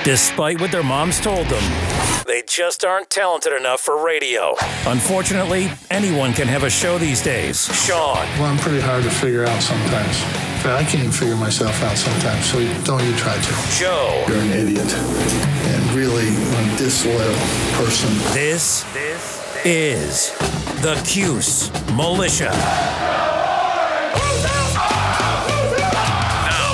Despite what their moms told them, they just aren't talented enough for radio. Unfortunately, anyone can have a show these days. Sean. Well, I'm pretty hard to figure out sometimes. In fact, I can't even figure myself out sometimes, so don't you try to. Joe. You're an idiot and really a disloyal person. This is the Cuse Militia.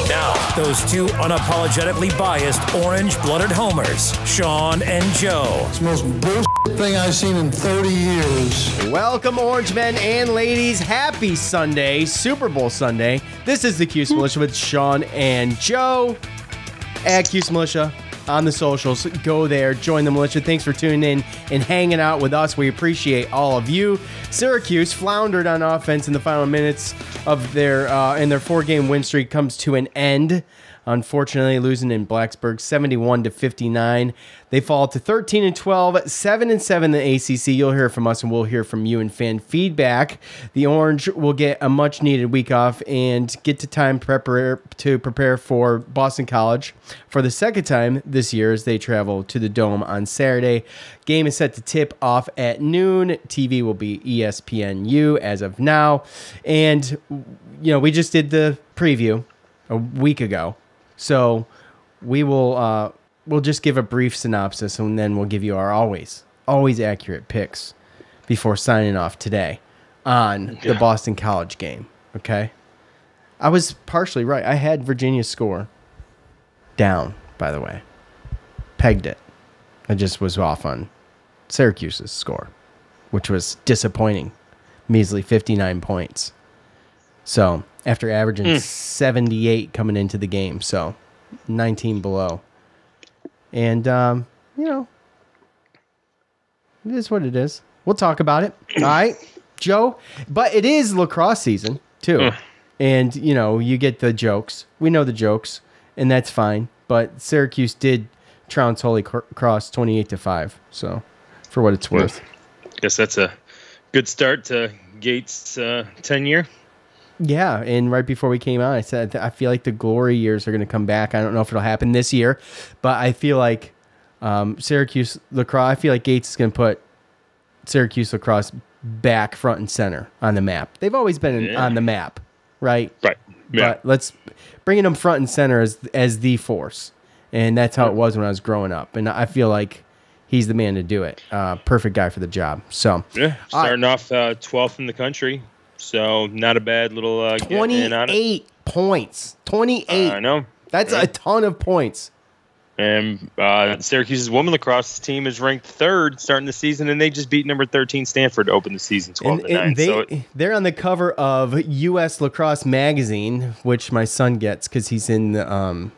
Now, those two unapologetically biased orange-blooded homers, Sean and Joe. It's the most bullshit thing I've seen in 30 years. Welcome, Orange men and ladies. Happy Sunday, Super Bowl Sunday. This is the Cuse Militia with Sean and Joe at Cuse Militia on the socials. Go there, join the militia. Thanks for tuning in and hanging out with us. We appreciate all of you. Syracuse floundered on offense in the final minutes of their 4-game win streak comes to an end. Unfortunately, losing in Blacksburg 71-59. They fall to 13-12, 7-7 in the ACC. You'll hear from us and we'll hear from you in fan feedback. The Orange will get a much needed week off and get to time to prepare for Boston College for the second time this year as they travel to the Dome on Saturday. Game is set to tip off at noon. TV will be ESPNU as of now. And, we just did the preview a week ago. So we will we'll just give a brief synopsis and then we'll give you our always accurate picks before signing off today on the Boston College game. Okay, I was partially right. I had Virginia's score down, by the way. Pegged it. I just was off on Syracuse's score, which was disappointing. Measly 59 points. So after averaging 78 coming into the game, so 19 below. And, it is what it is. We'll talk about it. All right, Joe? But it is lacrosse season, too. And, you get the jokes. We know the jokes, and that's fine. But Syracuse did trounce Holy Cross 28-5, so for what it's worth. Guess that's a good start to Gates' tenure. Yeah, and right before we came out, I said I feel like the glory years are going to come back. I don't know if it'll happen this year, but I feel like Syracuse lacrosse. I feel like Gates is going to put Syracuse lacrosse back front and center on the map. They've always been on the map, right? Right. Yeah. But let's bring them front and center as the force, and that's how it was when I was growing up. And I feel like he's the man to do it. Perfect guy for the job. So starting off 12th in the country. So not a bad little 28 points. 28. I know. That's a ton of points. And Syracuse's women lacrosse team is ranked 3rd starting the season, and they just beat number 13 Stanford to open the season 12-9. They're on the cover of U.S. Lacrosse Magazine, which my son gets because he's in the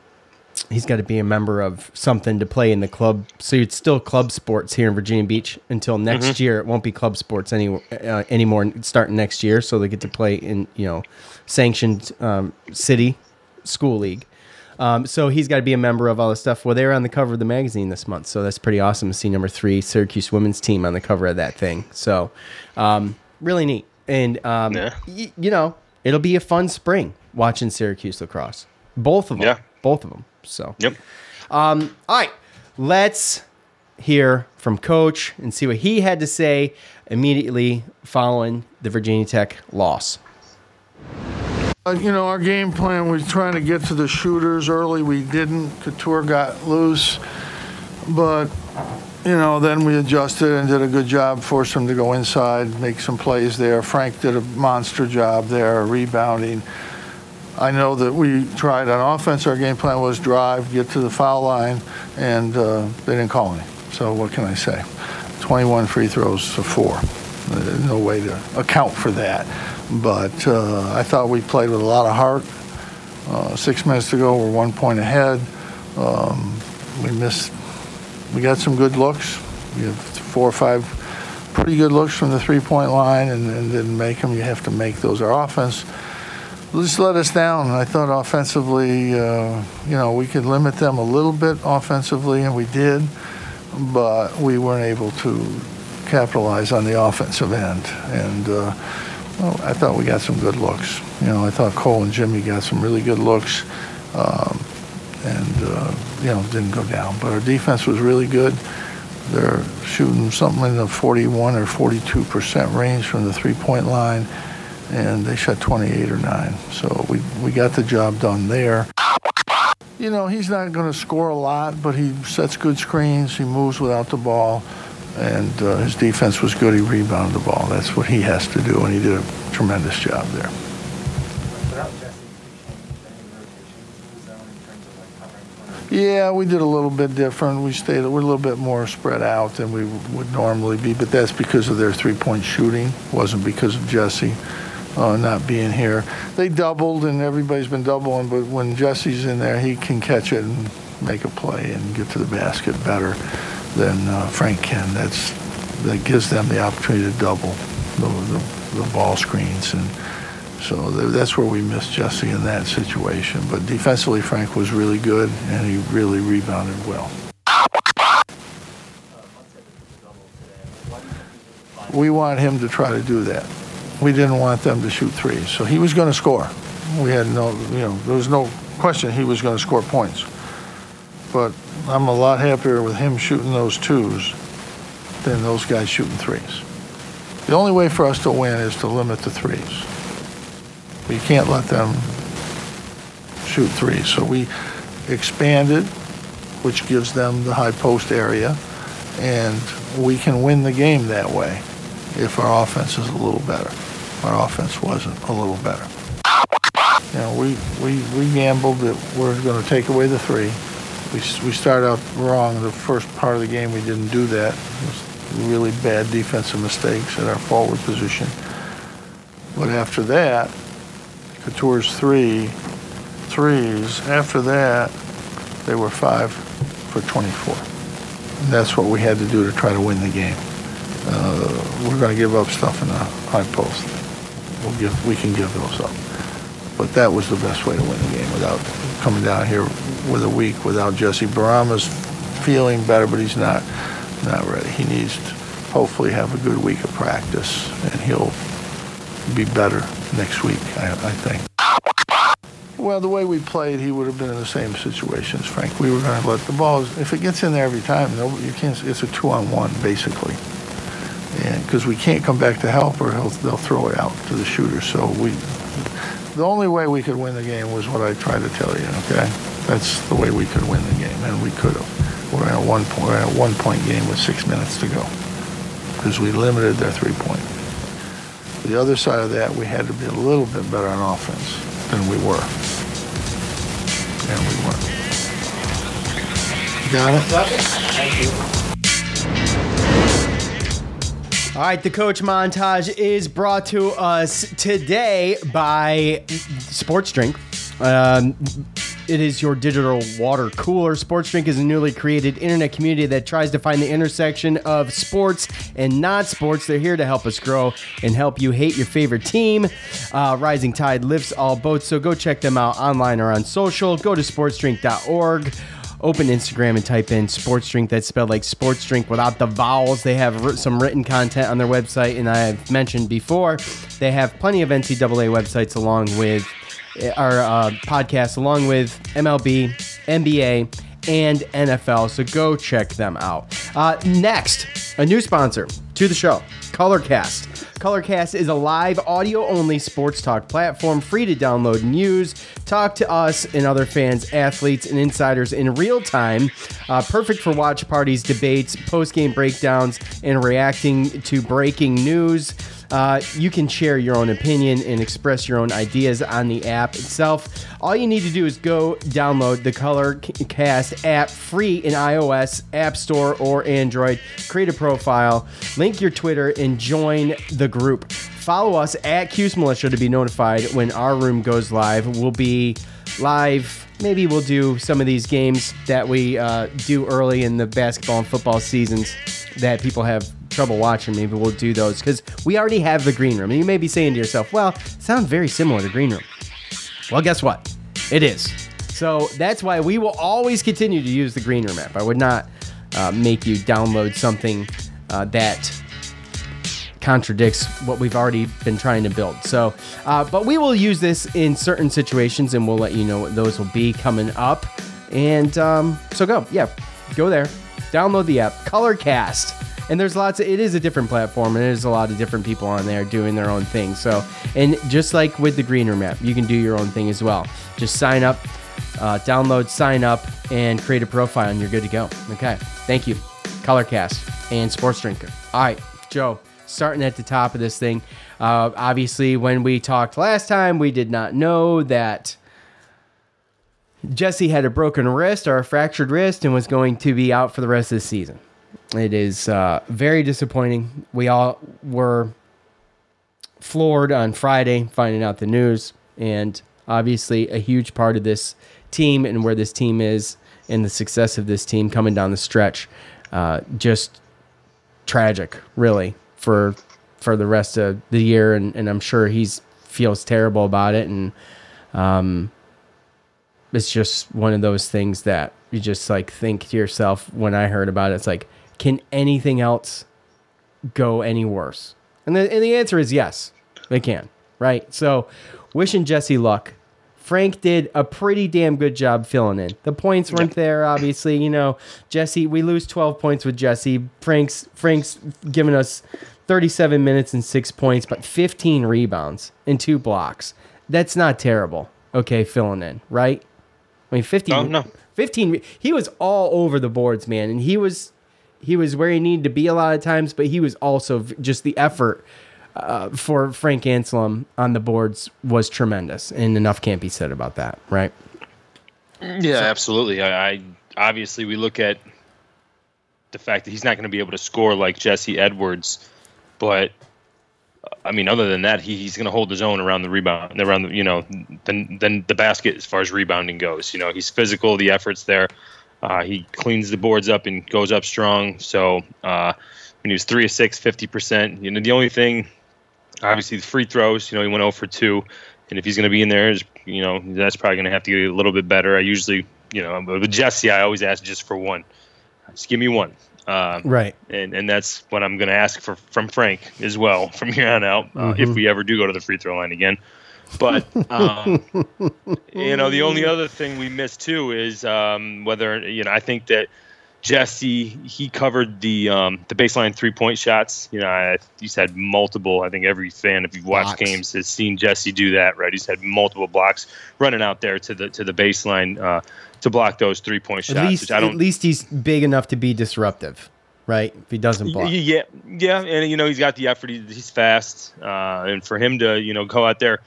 he's got to be a member of something to play in the club. So it's still club sports here in Virginia Beach until next year. It won't be club sports anymore starting next year. So they get to play in, sanctioned city school league. So he's got to be a member of all this stuff. Well, they were on the cover of the magazine this month. So that's pretty awesome to see number 3 Syracuse women's team on the cover of that thing. So really neat. And, it'll be a fun spring watching Syracuse lacrosse. Both of them. Yeah. Both of them. So, all right, let's hear from Coach and see what he had to say immediately following the Virginia Tech loss. Our game plan was trying to get to the shooters early. We didn't. Couture got loose. But, then we adjusted and did a good job, forced them to go inside, make some plays there. Frank did a monster job there, rebounding. I know that we tried on offense. Our game plan was drive, get to the foul line, and they didn't call any. So what can I say? 21 free throws to 4. There's no way to account for that. But I thought we played with a lot of heart. 6 minutes to go, we're 1 point ahead. We got some good looks. We have 4 or 5 pretty good looks from the three-point line and didn't make them. You have to make those. Our offense just let us down. I thought offensively, we could limit them a little bit offensively, and we did, but we weren't able to capitalize on the offensive end. And I thought we got some good looks. I thought Cole and Jimmy got some really good looks. and didn't go down. But our defense was really good. They're shooting something in the 41 or 42% range from the three-point line, and they shot 28 or 9. So we got the job done there. He's not going to score a lot, but he sets good screens. He moves without the ball, and his defense was good. He rebounded the ball. That's what he has to do, and he did a tremendous job there. Yeah, we did a little bit different. We're a little bit more spread out than we would normally be, but that's because of their three-point shooting. It wasn't because of Jesse not being here. They doubled, and everybody's been doubling, but when Jesse's in there, he can catch it and make a play and get to the basket better than Frank can. That gives them the opportunity to double the ball screens, and so that's where we missed Jesse in that situation. But defensively, Frank was really good, and he really rebounded well. We want him to try to do that. We didn't want them to shoot threes, so he was going to score. We had there was no question he was going to score points. But I'm a lot happier with him shooting those twos than those guys shooting threes. The only way for us to win is to limit the threes. We can't let them shoot threes. So we expanded, which gives them the high post area, and we can win the game that way if our offense is a little better. Our offense wasn't a little better. We gambled that we're going to take away the three. We started out wrong. The first part of the game, we didn't do that. It was really bad defensive mistakes at our forward position. But after that, Couture's threes. After that, they were 5 for 24. And that's what we had to do to try to win the game. We're going to give up stuff in the high post. We can give those up. But that was the best way to win the game without coming down here with a week without Jesse. Barama's feeling better, but he's not ready. He needs to hopefully have a good week of practice, and he'll be better next week, I think. Well, the way we played, he would have been in the same situation as Frank. We were going to let the ball, if it gets in there every time, you can't. It's a 2-on-1 basically, and because we can't come back to help, or they'll throw it out to the shooter. So the only way we could win the game was what I tried to tell you. Okay, that's the way we could win the game, and we could have. We're in a one-point game with 6 minutes to go because we limited their three-point. The other side of that, we had to be a little bit better on offense than we were. And we weren't. Got it? Thank you. All right, the coach montage is brought to us today by Sports Drink. It is your digital water cooler. Sports Drink is a newly created internet community that tries to find the intersection of sports and not sports. They're here to help us grow and help you hate your favorite team. Rising tide lifts all boats, so go check them out online or on social. Go to sportsdrink.org. Open Instagram and type in Sports Drink. That's spelled like sports drink without the vowels. They have some written content on their website, and I've mentioned before, they have plenty of NCAA websites along with our podcast, along with MLB, NBA, and NFL. So go check them out. Next, a new sponsor to the show, Colorcast. Colorcast is a live audio-only sports talk platform, free to download and use. Talk to us and other fans, athletes, and insiders in real time. Perfect for watch parties, debates, post-game breakdowns, and reacting to breaking news. You can share your own opinion and express your own ideas on the app itself. All you need to do is go download the Colorcast app free in iOS, App Store, or Android. Create a profile, link your Twitter, and join the group. Follow us at Cuse Militia to be notified when our room goes live. We'll be live. Maybe we'll do some of these games that we do early in the basketball and football seasons that people have trouble watching. Maybe we'll do those because we already have the green room. And you may be saying to yourself, well, it sounds very similar to green room. Well, guess what? It is. So that's why we will always continue to use the green room app. I would not make you download something that contradicts what we've already been trying to build. So, but we will use this in certain situations, and we'll let you know what those will be coming up. And so go there, download the app, Colorcast. And there's it is a different platform, and there's a lot of different people on there doing their own thing. So, and just like with the Green Room app, you can do your own thing as well. Just sign up, download, sign up, and create a profile, and you're good to go. Okay, thank you. Colorcast and Sports Drinker. All right, Joe, starting at the top of this thing. Obviously, when we talked last time, we did not know that Jesse had a broken wrist or a fractured wrist and was going to be out for the rest of the season. It is very disappointing. We all were floored on Friday finding out the news, and obviously a huge part of this team and where this team is and the success of this team coming down the stretch. Just tragic, really, for the rest of the year, and I'm sure he feels terrible about it, and it's just one of those things that you just like think to yourself. When I heard about it, it's like, can anything else go any worse? And the answer is yes, they can, right? So wishing Jesse luck. Frank did a pretty damn good job filling in. The points weren't there, obviously. You know, Jesse, we lose 12 points with Jesse. Frank's given us 37 minutes and 6 points, but 15 rebounds and 2 blocks. That's not terrible. Okay, filling in, right? I mean, 15. He was all over the boards, man, and he was where he needed to be a lot of times, but he was also just the effort for Frank Anselm on the boards was tremendous, and enough can't be said about that, right? Yeah, absolutely. I obviously we look at the fact that he's not going to be able to score like Jesse Edwards, but I mean, other than that, he's going to hold his own around the rebound, around the basket as far as rebounding goes. You know, he's physical, the effort's there. He cleans the boards up and goes up strong. So when he was 3 of 6, 50%. You know, the only thing, obviously, the free throws. You know, he went 0 for 2, and if he's going to be in there, you know, that's probably going to have to get a little bit better. I usually, you know, with Jesse, I always ask just for one. Just give me one. Right. And that's what I'm going to ask from Frank as well from here on out, if we ever do go to the free throw line again. But, you know, the only other thing we missed, too, is whether, you know, I think that Jesse, he covered the baseline 3-point shots. You know, he's had multiple. I think every fan, if you've watched games, has seen Jesse do that, right? He's had multiple blocks running out there to the baseline to block those 3-point shots. At least he's big enough to be disruptive, right? If he doesn't block. Yeah, and you know he's got the effort. He's fast, and for him to go out there,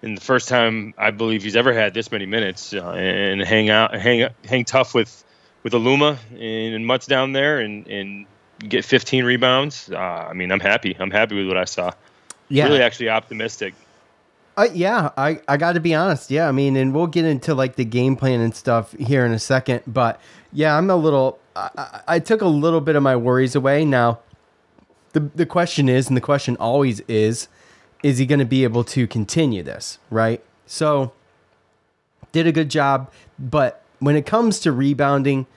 in the first time I believe he's ever had this many minutes and hang tough with Aluma and Mutz down there and get 15 rebounds. I mean, I'm happy. I'm happy with what I saw. Yeah, really, actually optimistic. Yeah, I got to be honest. Yeah, I mean, and we'll get into like the game plan and stuff here in a second. But yeah, I'm a little. I took a little bit of my worries away. Now, the question is, and the question always is he going to be able to continue this? Right. So, did a good job, but when it comes to rebounding,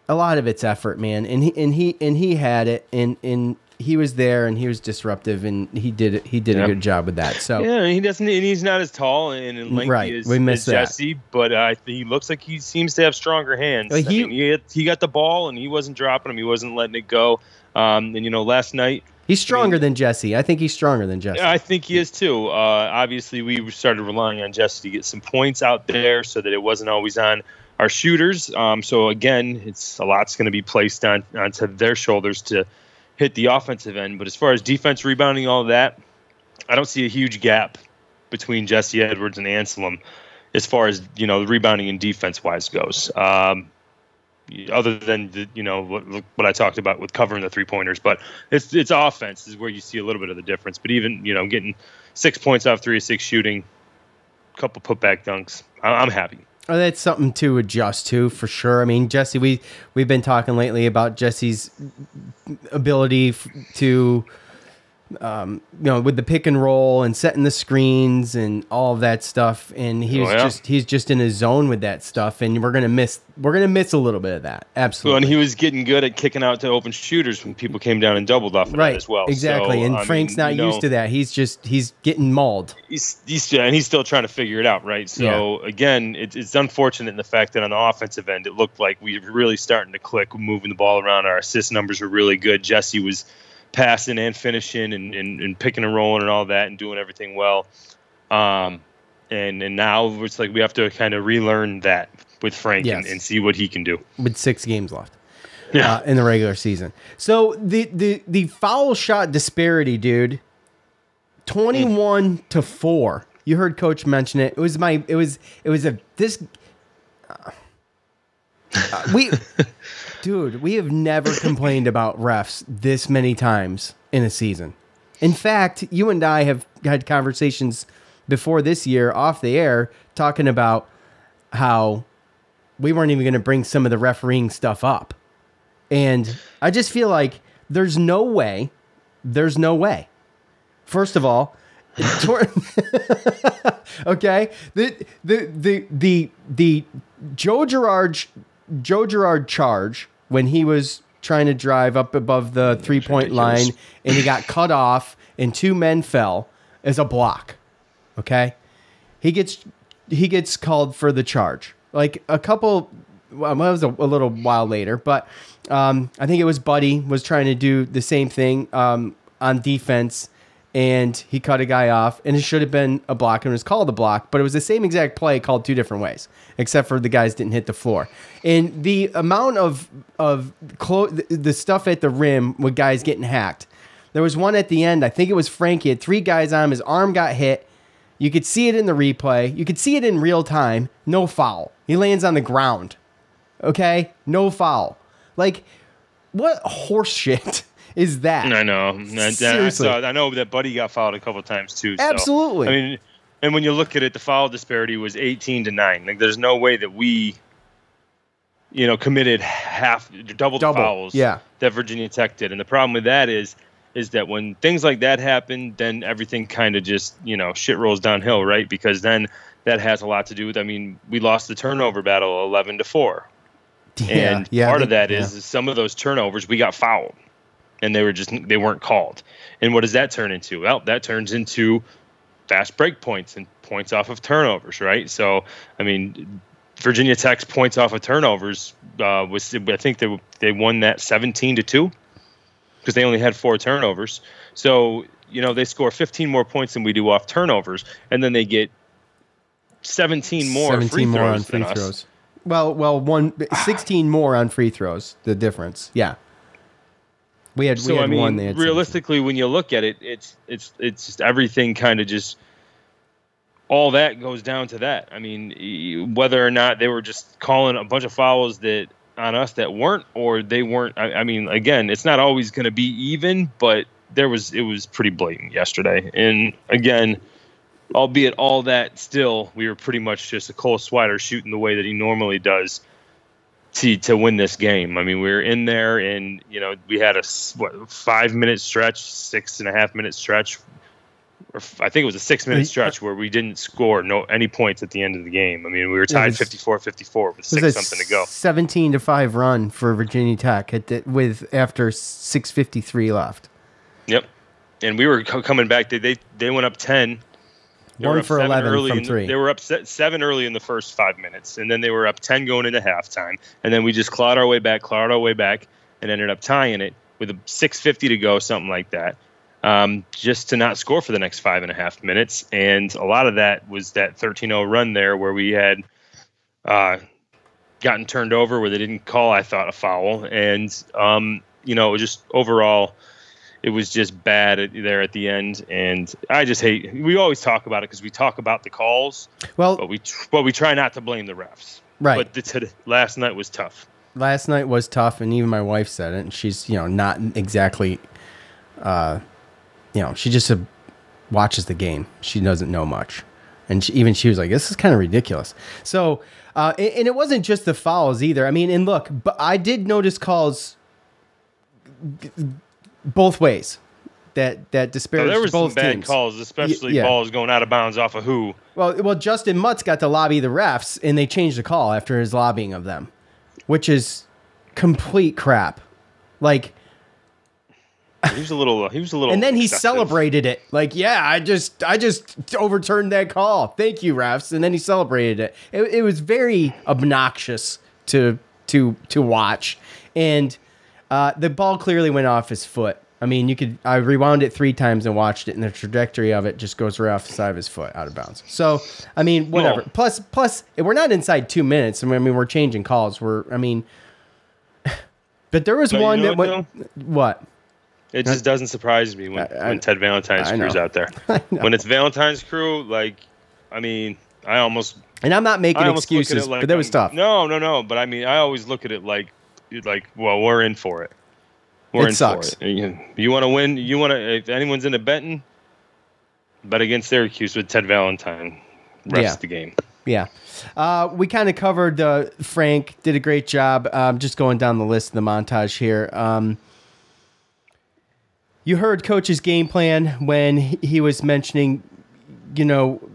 a lot of it's effort, man. And he had it, and he was there, and he was disruptive, and he did a good job with that. So yeah, he doesn't, and he's not as tall and lengthy as Jesse, but he looks like he seems to have stronger hands. He got the ball, and he wasn't dropping him. He wasn't letting it go. And last night. He's stronger than Jesse. I think he's stronger than Jesse. I think he is too. Obviously, we started relying on Jesse to get some points out there so that it wasn't always on our shooters. So again, it's a lot's going to be placed onto their shoulders to hit the offensive end. But as far as defense, rebounding, all of that, I don't see a huge gap between Jesse Edwards and Anselm as far as the rebounding and defense wise goes. Other than what I talked about with covering the 3-pointers, but it's offense is where you see a little bit of the difference. But even getting 6 points off 3 of 6 shooting, a couple putback dunks, I'm happy. Oh, that's something to adjust to for sure. I mean, Jesse, we've been talking lately about Jesse's ability to with the pick and roll and setting the screens and all of that stuff. And he's just in his zone with that stuff. And we're gonna miss a little bit of that. Absolutely. Well, and he was getting good at kicking out to open shooters when people came down and doubled off of that as well. Exactly. So, and Frank's not used to that. He's getting mauled. He's still trying to figure it out, right? So again, it's unfortunate in the fact that on the offensive end, it looked like we were really starting to click, moving the ball around. Our assist numbers were really good. Jesse was passing and finishing and picking and rolling and all that and doing everything well. And now it's like we have to kind of relearn that with Frank and see what he can do. With 6 games left in the regular season. So the foul shot disparity, dude, 21-4. You heard Coach mention it. We have never complained about refs this many times in a season. In fact, you and I have had conversations before this year off the air talking about how we weren't even going to bring some of the refereeing stuff up. And I just feel like there's no way. First of all, okay, the Joe Girard charge when he was trying to drive up above the 3-point line and he got cut off and 2 men fell is a block. Okay, he gets called for the charge. Like it was a little while later, but I think it was Buddy was trying to do the same thing on defense. And he cut a guy off, and it should have been a block, and it was called a block, but it was the same exact play called 2 different ways, except for the guys didn't hit the floor. And the amount of the stuff at the rim with guys getting hacked. There was one at the end, I think it was Frank, he had 3 guys on him, his arm got hit. You could see it in the replay. You could see it in real time. No foul. He lands on the ground. Okay? No foul. Like, what horse shit is that? I know. Seriously. I know that Buddy got fouled a couple of times too. So, absolutely. I mean, and when you look at it, the foul disparity was 18-9. Like, there's no way that we, committed double the fouls that Virginia Tech did. And the problem with that is that when things like that happen, then everything kind of just, shit rolls downhill, right? Because then that has a lot to do with, we lost the turnover battle 11-4. And part of that is some of those turnovers we got fouled. And they weren't called. And what does that turn into? Well, that turns into fast break points and points off of turnovers, right? So, Virginia Tech's points off of turnovers I think they won that 17-2 because they only had 4 turnovers. So, they score 15 more points than we do off turnovers, and then they get 17 more free throws than us. Well, 16 more on free throws. The difference, yeah. We had one. Realistically, when you look at it, it's just everything kind of just all that goes down to that. Whether or not they were just calling a bunch of fouls on us that weren't, or they weren't. Again, it's not always going to be even, but it was pretty blatant yesterday. And again, albeit all that, still we were pretty much just a Cole Swider shooting the way that he normally does to win this game. We were in there, and we had a 5-minute stretch, 6.5-minute stretch, or I think it was a 6-minute stretch where we didn't score any points at the end of the game. We were tied 54-54 with 6 something to go. 17-5 run for Virginia Tech after 6:53 left. Yep, and we were coming back. They went up 10. 1 for 11 from 3. They were up 7 early in the first 5 minutes, and then they were up 10 going into halftime. And then we just clawed our way back, and ended up tying it with 6:50 to go, something like that, just to not score for the next 5.5 minutes. And a lot of that was that 13-0 run there where we had gotten turned over where they didn't call, I thought, a foul. And, just overall – it was just bad there at the end, and I just hate. We always talk about it because we talk about the calls. Well, but we try not to blame the refs. Right. But last night was tough. Last night was tough, and even my wife said it. And she's not exactly, she just watches the game. She doesn't know much, and she was like, "This is kind of ridiculous." So, and it wasn't just the fouls either. And look, but I did notice calls both ways. that So disparaged there was both some bad teams. calls, especially Yeah. balls going out of bounds off of who. Well, Justin Mutz got to lobby the refs, and they changed the call after his lobbying of them, which is complete crap. Like, He was a little. and then he excessive. celebrated it. Like, yeah, I just overturned that call. Thank you, refs. And then he celebrated it. It was very obnoxious to watch, and the ball clearly went off his foot. I mean, I rewound it 3 times and watched it, and the trajectory of it just goes right off the side of his foot out of bounds. So, I mean, whatever. No. Plus, we're not inside 2 minutes. I mean, we're changing calls. But there was one that went. What? It just doesn't surprise me when Ted Valentine's I know. crew's out there. When it's Valentine's crew, like, I mean, I almost. And I'm not making I almost look at excuses, it like but that was tough. No. But I mean, I always look at it like, well, we're in for it. We're in sucks. for it. You want to win? If anyone's into betting, bet against Syracuse with Ted Valentine. Rest of the game. Yeah. We kind of covered Frank, did a great job. Just going down the list of the montage here. You heard Coach's game plan when he was mentioning,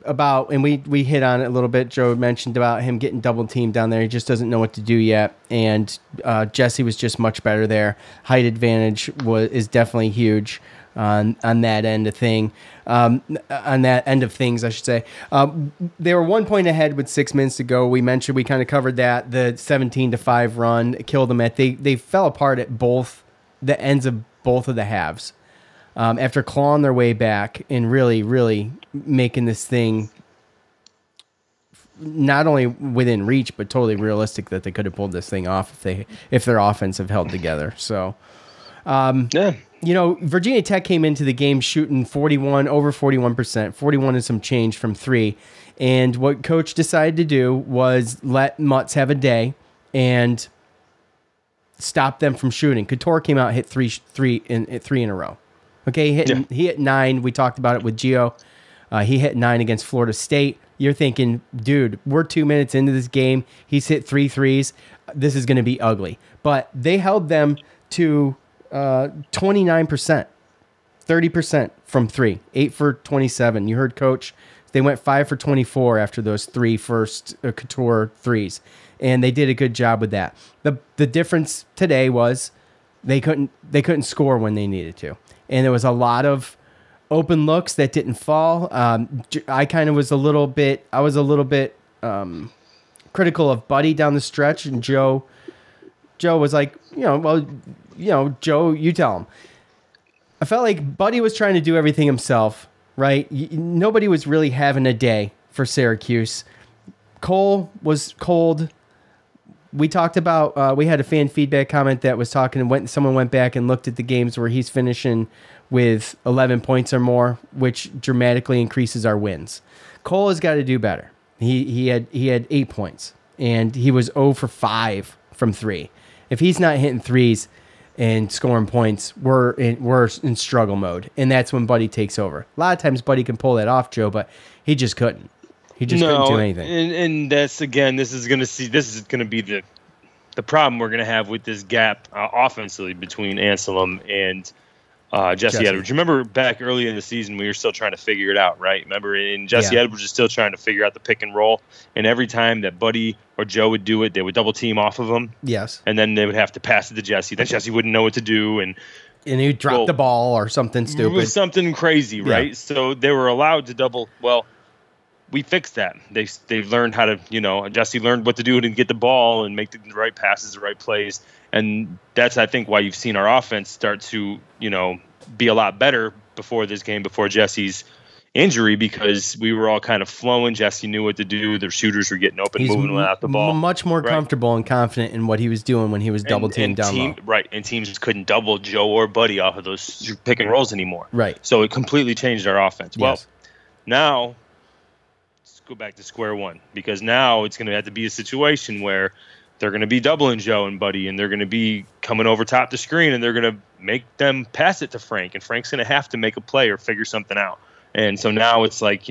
about, and we hit on it a little bit. Joe mentioned about him getting double teamed down there. He just doesn't know what to do yet. And Jesse was just much better there. Height advantage is definitely huge on that end of thing. On that end of things, I should say. They were 1 point ahead with 6 minutes to go. We kind of covered that. The 17-5 run killed them. They fell apart at both the ends of both of the halves. After clawing their way back and really, really making this thing not only within reach, but totally realistic that they could have pulled this thing off if their offense have held together. So, Virginia Tech came into the game shooting over 41%, 41 and some change from 3. And what Coach decided to do was let Mutz have a day and stop them from shooting. Couture came out, hit three in a row. Okay, he hit 9. We talked about it with Gio. He hit 9 against Florida State. You're thinking, dude, we're 2 minutes into this game. He's hit 3 threes. This is going to be ugly. But they held them to 29%, 30% from 3, 8 for 27. You heard Coach. They went 5 for 24 after those 3 first Couture threes, and they did a good job with that. The difference today was they couldn't score when they needed to. And there was a lot of open looks that didn't fall. I was a little bit critical of Buddy down the stretch, and Joe was like, Joe, you tell him. I felt like Buddy was trying to do everything himself, right? Nobody was really having a day for Syracuse. Cole was cold. We talked about, we had a fan feedback comment that was talking, someone went back and looked at the games where he's finishing with 11 points or more, which dramatically increases our wins. Cole has got to do better. He had 8 points, and he was 0 for 5 from 3. If he's not hitting threes and scoring points, we're in struggle mode, and that's when Buddy takes over. A lot of times Buddy can pull that off, Joe, but he just couldn't. He just couldn't do anything. And that's, again, this is going to be the problem we're going to have with this gap offensively between Anselm and Jesse Edwards. Remember back early in the season, we were still trying to figure it out, right? Remember, and Jesse Edwards is still trying to figure out the pick and roll. And every time that Buddy or Joe would do it, they would double team off of him. Yes. And then they would have to pass it to Jesse. Then Jesse wouldn't know what to do. And he'd drop the ball or something stupid. It was something crazy, right? So they were allowed to double. Well, we fixed that. They learned how to, Jesse learned what to do to get the ball and make the right passes, the right plays. And that's, I think, why you've seen our offense start to, be a lot better before this game, before Jesse's injury, because we were all kind of flowing. Jesse knew what to do. The shooters were getting open, moving without the ball. Much more comfortable and confident in what he was doing when he was double teamed down low. Right, and teams just couldn't double Joe or Buddy off of those pick and rolls anymore. Right. So it completely changed our offense. Yes. Well, now let's go back to square one, because now it's going to have to be a situation where they're going to be doubling Joe and Buddy, and they're going to be coming over top the screen, and they're going to make them pass it to Frank, and Frank's going to have to make a play or figure something out. And so now it's like,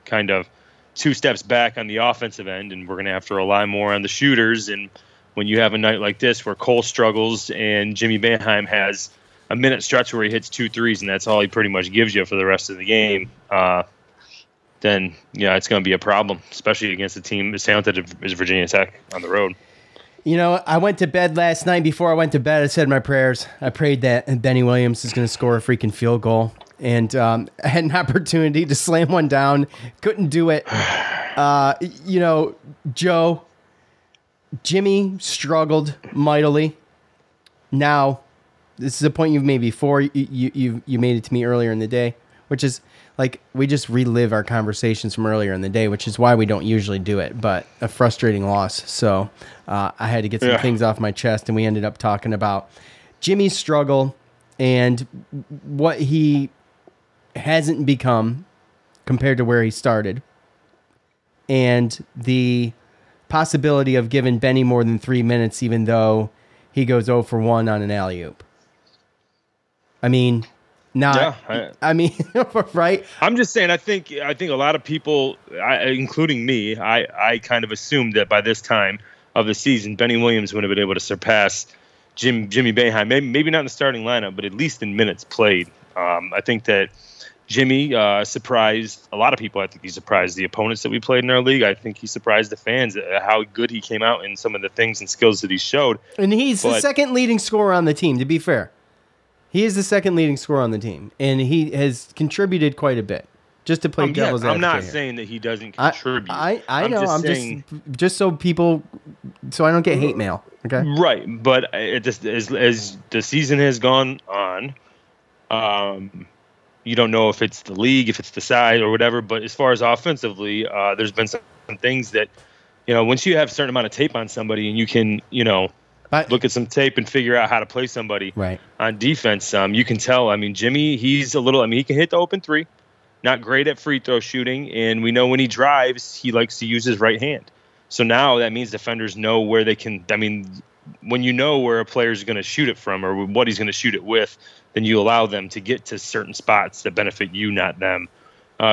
kind of 2 steps back on the offensive end, and we're going to have to rely more on the shooters. And when you have a night like this where Cole struggles and Jimmy Boeheim has a minute stretch where he hits 2 threes and that's all he pretty much gives you for the rest of the game, then it's going to be a problem, especially against a team as talented as Virginia Tech on the road. I went to bed last night. Before I went to bed, I said my prayers. I prayed that Benny Williams is going to score a freaking field goal. And I had an opportunity to slam one down. Couldn't do it. Joe, Jimmy struggled mightily. Now, this is a point you've made before. You made it to me earlier in the day, which is like we just relive our conversations from earlier in the day, which is why we don't usually do it, but a frustrating loss. So I had to get some things off my chest, and we ended up talking about Jimmy's struggle and what he hasn't become compared to where he started, and the possibility of giving Benny more than 3 minutes, even though he goes 0 for 1 on an alley-oop. I mean, right? I'm just saying, I think a lot of people, including me, I kind of assumed that by this time of the season, Benny Williams would have been able to surpass Jimmy Boeheim. Maybe not in the starting lineup, but at least in minutes played. I think that Jimmy surprised a lot of people. I think he surprised the opponents that we played in our league. I think he surprised the fans at how good he came out in some of the things and skills that he showed. And he's the second leading scorer on the team, to be fair. He is the second leading scorer on the team, and he has contributed quite a bit. Just to play devil's advocate. I'm not saying that he doesn't contribute. I know. I'm just so I don't get hate mail. Okay. Right, but as the season has gone on, you don't know if it's the league, if it's the side, or whatever. But as far as offensively, there's been some things that, once you have a certain amount of tape on somebody and you can, look at some tape and figure out how to play somebody on defense, you can tell. I mean, Jimmy, he can hit the open three, not great at free throw shooting. And we know when he drives, he likes to use his right hand. So now that means defenders know where they can. I mean, when you know where a player is going to shoot it from or what he's going to shoot it with, then you allow them to get to certain spots that benefit you, not them.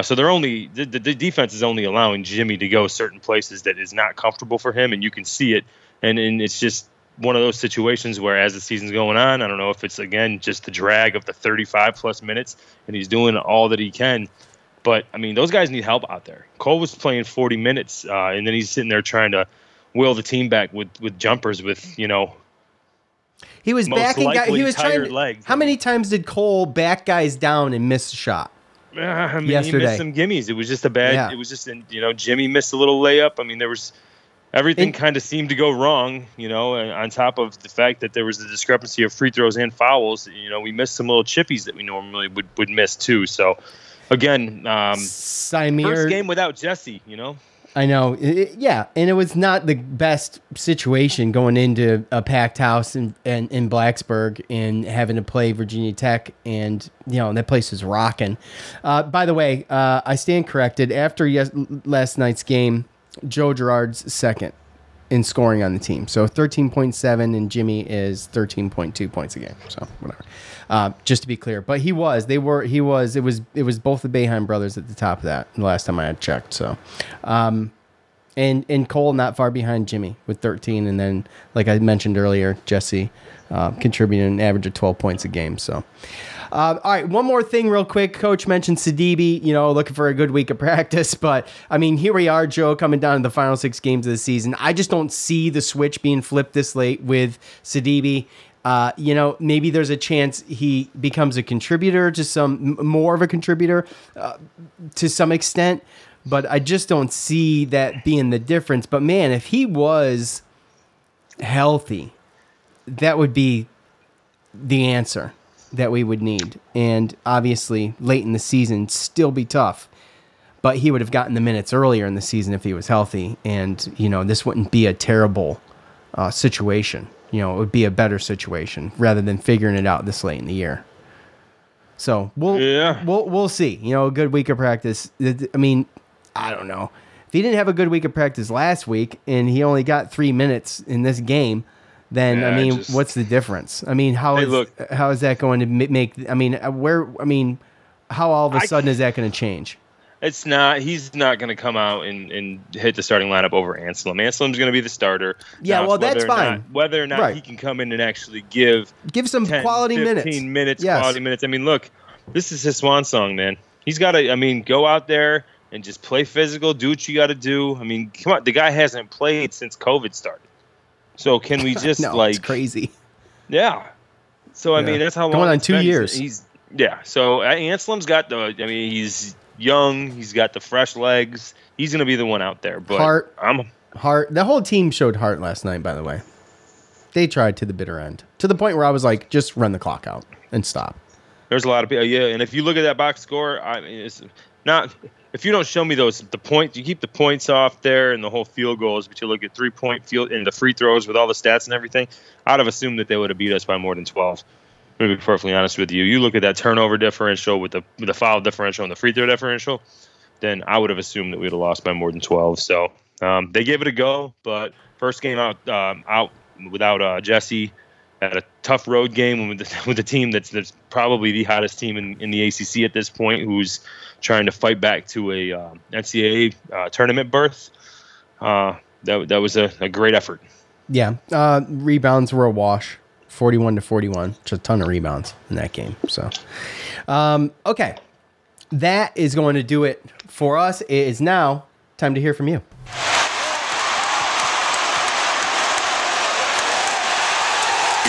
So the defense is only allowing Jimmy to go certain places that is not comfortable for him, and you can see it. And it's just one of those situations where as the season's going on, I don't know if it's, again, just the drag of the 35-plus minutes, and he's doing all that he can. But, I mean, those guys need help out there. Cole was playing 40 minutes, and then he's sitting there trying to will the team back with jumpers with, he was backing guys. He was trying. Legs. How many times did Cole back guys down and miss a shot? Yesterday, he missed some gimmies. It was just a bad. Yeah. It was just, Jimmy missed a little layup. I mean, there was everything kind of seemed to go wrong. On top of the fact that there was the discrepancy of free throws and fouls. We missed some little chippies that we normally would miss too. So, again, first game without Jesse. I know. And it was not the best situation going into a packed house in Blacksburg and having to play Virginia Tech, and that place is rocking. By the way, I stand corrected. After last night's game, Joe Girard's second in scoring on the team, so 13.7, and Jimmy is 13.2 points a game. So whatever. Just to be clear, but it was both the Boeheim brothers at the top of that the last time I had checked. So, and Cole not far behind Jimmy with 13, and then like I mentioned earlier, Jesse contributing an average of 12 points a game. So, all right, one more thing real quick. Coach mentioned Sidibe, looking for a good week of practice, but I mean, here we are, Joe, coming down to the final 6 games of the season. I just don't see the switch being flipped this late with Sidibe. Maybe there's a chance he becomes a contributor to more of a contributor to some extent, but I just don't see that being the difference. But man, if he was healthy, that would be the answer that we would need. And obviously late in the season still be tough, but he would have gotten the minutes earlier in the season if he was healthy. And, this wouldn't be a terrible situation. It would be a better situation rather than figuring it out this late in the year. So we'll see. A good week of practice. I mean, I don't know. If he didn't have a good week of practice last week and he only got 3 minutes in this game, then what's the difference? I mean, how is that going to make? How all of a sudden is that going to change? It's not. He's not going to come out and hit the starting lineup over Anselm. Anselm's going to be the starter. Yeah, well, that's fine. Whether or not he can come in and actually give some 10, quality 15 minutes, quality minutes. I mean, look, this is his swan song, man. He's got to. I mean, go out there and just play physical. Do what you got to do. I mean, come on. The guy hasn't played since COVID started. So can we just it's crazy. Yeah. So I mean, that's how long. Going on 2 years. So Anselm's got the. I mean, he's young. He's got the fresh legs. He's going to be the one out there. But heart. The whole team showed heart last night. By the way, they tried to the bitter end, to the point where I was like, just run the clock out and stop. There's a lot of people. Yeah, and if you look at that box score, I mean, it's not. If you don't show me the points, you keep the points off there and the whole field goals, but you look at 3-point field and the free throws with all the stats and everything, I'd have assumed that they would have beat us by more than 12. To be perfectly honest with you, you look at that turnover differential with the foul differential and the free throw differential, then I would have assumed that we would have lost by more than 12. So they gave it a go, but first game out without Jesse, had a tough road game with a team that's probably the hottest team in the ACC at this point, who's trying to fight back to a NCAA tournament berth. That was a great effort. Yeah, rebounds were a wash. 41-41, just a ton of rebounds in that game. So, okay, that is going to do it for us. It is now time to hear from you.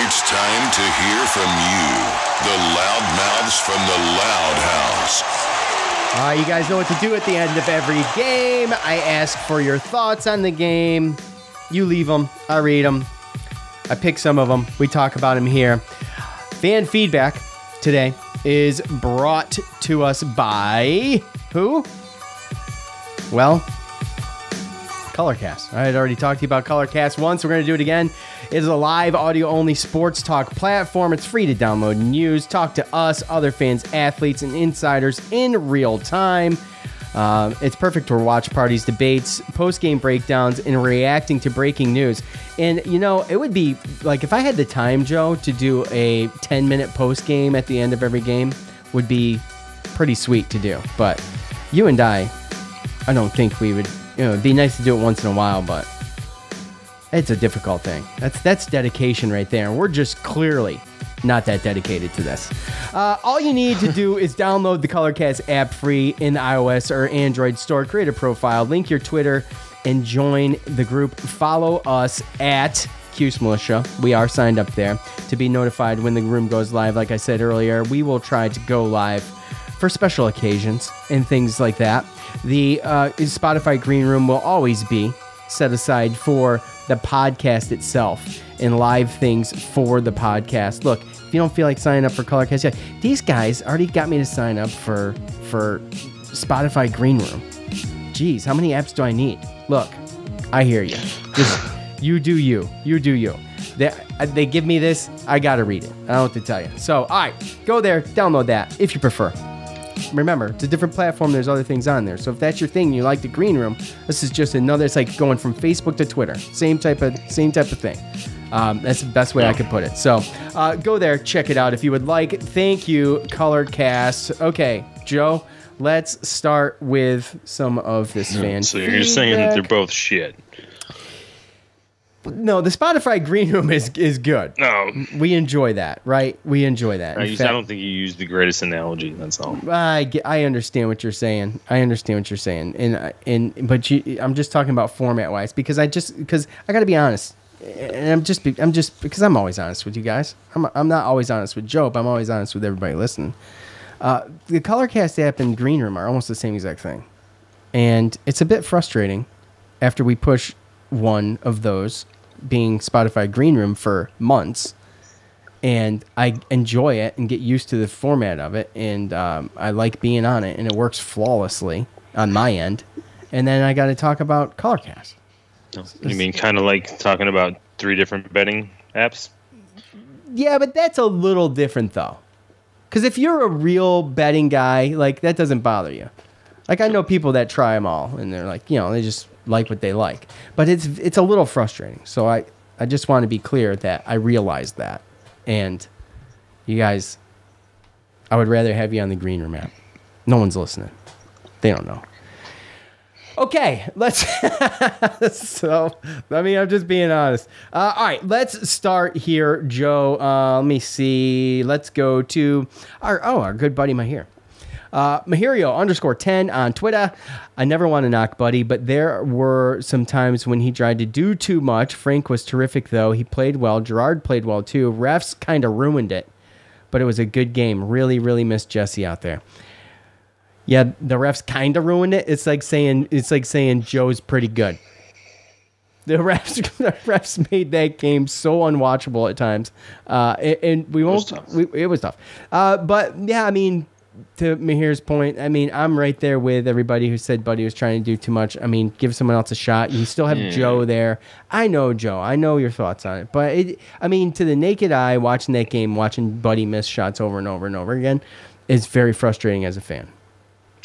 It's time to hear from you, the loudmouths from the Loud House. You guys know what to do at the end of every game. I ask for your thoughts on the game. You leave them. I read them. I pick some of them. We talk about them here. Fan feedback today is brought to us by who? Well, Colorcast. I had already talked to you about Colorcast once. We're going to do it again. It is a live audio-only sports talk platform. It's free to download and use. Talk to us, other fans, athletes, and insiders in real time. It's perfect for watch parties, debates, post-game breakdowns, and reacting to breaking news. And, you know, it would be, like, if I had the time, Joe, to do a 10-minute post-game at the end of every game, would be pretty sweet to do. But you and I don't think we would, it'd be nice to do it once in a while, but it's a difficult thing. That's dedication right there. We're just clearly not that dedicated to this. All you need to do is download the Colorcast app free in the iOS or Android store, create a profile, link your Twitter, and join the group. Follow us at Cuse Militia. We are signed up there to be notified when the room goes live. Like I said earlier, we will try to go live for special occasions and things like that. The Spotify Green Room will always be set aside for the podcast itself and live things for the podcast. Look, if you don't feel like signing up for Colorcast yet, these guys already got me to sign up for Spotify Green Room. Jeez, how many apps do I need? Look, I hear you. Just you do you. You do you. They give me this, I gotta read it. I don't know what to tell you. So, all right, go there, download that if you prefer. Remember, it's a different platform. There's other things on there. So if that's your thing, you like the Green Room, this is just another. It's like going from Facebook to Twitter. Same type of thing. That's the best way I could put it. So go there, check it out if you would like. Thank you, Colorcast. Okay, Joe, let's start with some of this fan So you're saying that they're both shit. No, the Spotify Green Room is good. No. We enjoy that, right? We enjoy that. I don't think you used the greatest analogy, that's all. I understand what you're saying. I'm just talking about format-wise because I got to be honest. And I'm just because I'm always honest with you guys. I'm not always honest with Joe, but I'm always honest with everybody listening. The Colorcast app and Green Room are almost the same exact thing. And it's a bit frustrating after we push one of those, being Spotify Green Room, for months, and I enjoy it and get used to the format of it, and I like being on it, and it works flawlessly on my end. And then I got to talk about Colorcast. You mean kind of like talking about 3 different betting apps? Yeah, but that's a little different though, because if you're a real betting guy, like, that doesn't bother you. Like, I know people that try them all, and they're like, they just like what they like. But it's a little frustrating. So I just want to be clear that I realize that. And you guys, I would rather have you on the Green Room app. No one's listening. They don't know. Okay, let's. So, I mean, I'm just being honest. All right, let's start here, Joe. Let me see. Let's go to our good buddy Mahir. Mahirio _10 on Twitter. I never want to knock Buddy, but there were some times when he tried to do too much. Frank was terrific, though. He played well. Gerard played well, too. Refs kind of ruined it, but it was a good game. Really, really missed Jesse out there. Yeah, the refs kind of ruined it. It's like saying Joe's pretty good. The refs made that game so unwatchable at times, and we won't. It was tough. But yeah, I mean, to Mahir's point, I mean, I'm right there with everybody who said Buddy was trying to do too much. I mean, give someone else a shot. You still have Joe there. I know, Joe. I know your thoughts on it. But, I mean, to the naked eye, watching that game, watching Buddy miss shots over and over and over again, is very frustrating as a fan.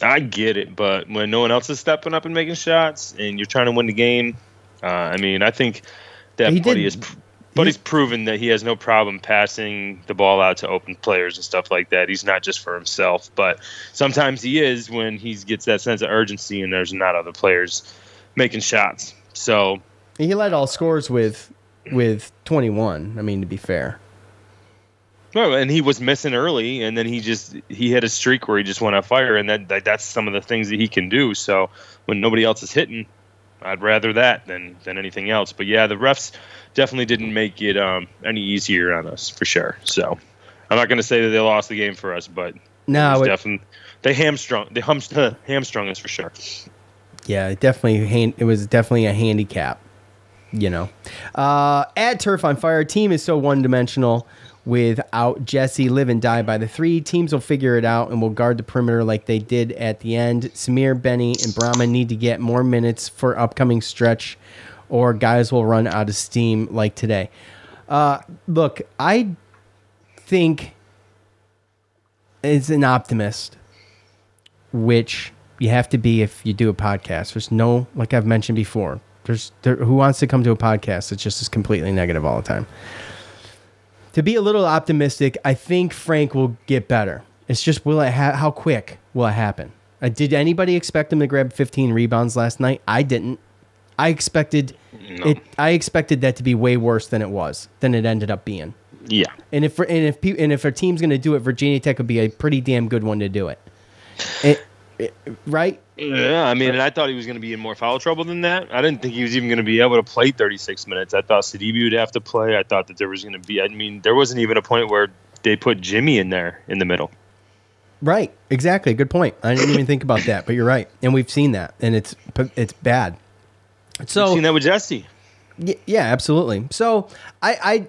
I get it, but when no one else is stepping up and making shots and you're trying to win the game, I mean, I think that Buddy's proven that he has no problem passing the ball out to open players and stuff like that. He's not just for himself, but sometimes he is when he gets that sense of urgency and there's not other players making shots. So he led all scores with 21. I mean, to be fair. Well, and he was missing early, and then he had a streak where he just went on fire, and that's some of the things that he can do. So when nobody else is hitting, I'd rather that than anything else. But yeah, the refs definitely didn't make it any easier on us for sure. So I'm not going to say that they lost the game for us, but they hamstrung us for sure. Yeah, it was definitely a handicap. You know, add Turf on Fire. Team is so one-dimensional. Without Jesse, live and die by the 3. Teams will figure it out and will guard the perimeter like they did at the end. Samir, Benny, and Brahma need to get more minutes for upcoming stretch, or guys will run out of steam like today. Look, I think as an optimist, which you have to be if you do a podcast. There's no, like I've mentioned before, who wants to come to a podcast that just is completely negative all the time. To be a little optimistic, I think Frank will get better. It's just, how quick will it happen? Did anybody expect him to grab 15 rebounds last night? I didn't. I expected that to be way worse than it ended up being. Yeah. And if a team's going to do it, Virginia Tech would be a pretty damn good one to do it. Right? Yeah, I mean, and I thought he was going to be in more foul trouble than that. I didn't think he was even going to be able to play 36 minutes. I thought Sidibe would have to play. I thought that there was going to be, I mean, there wasn't even a point where they put Jimmy in there in the middle. Right, exactly. Good point. I didn't even think about that, but you're right. And we've seen that, and it's bad. So we've seen that with Jesse. Yeah, absolutely. So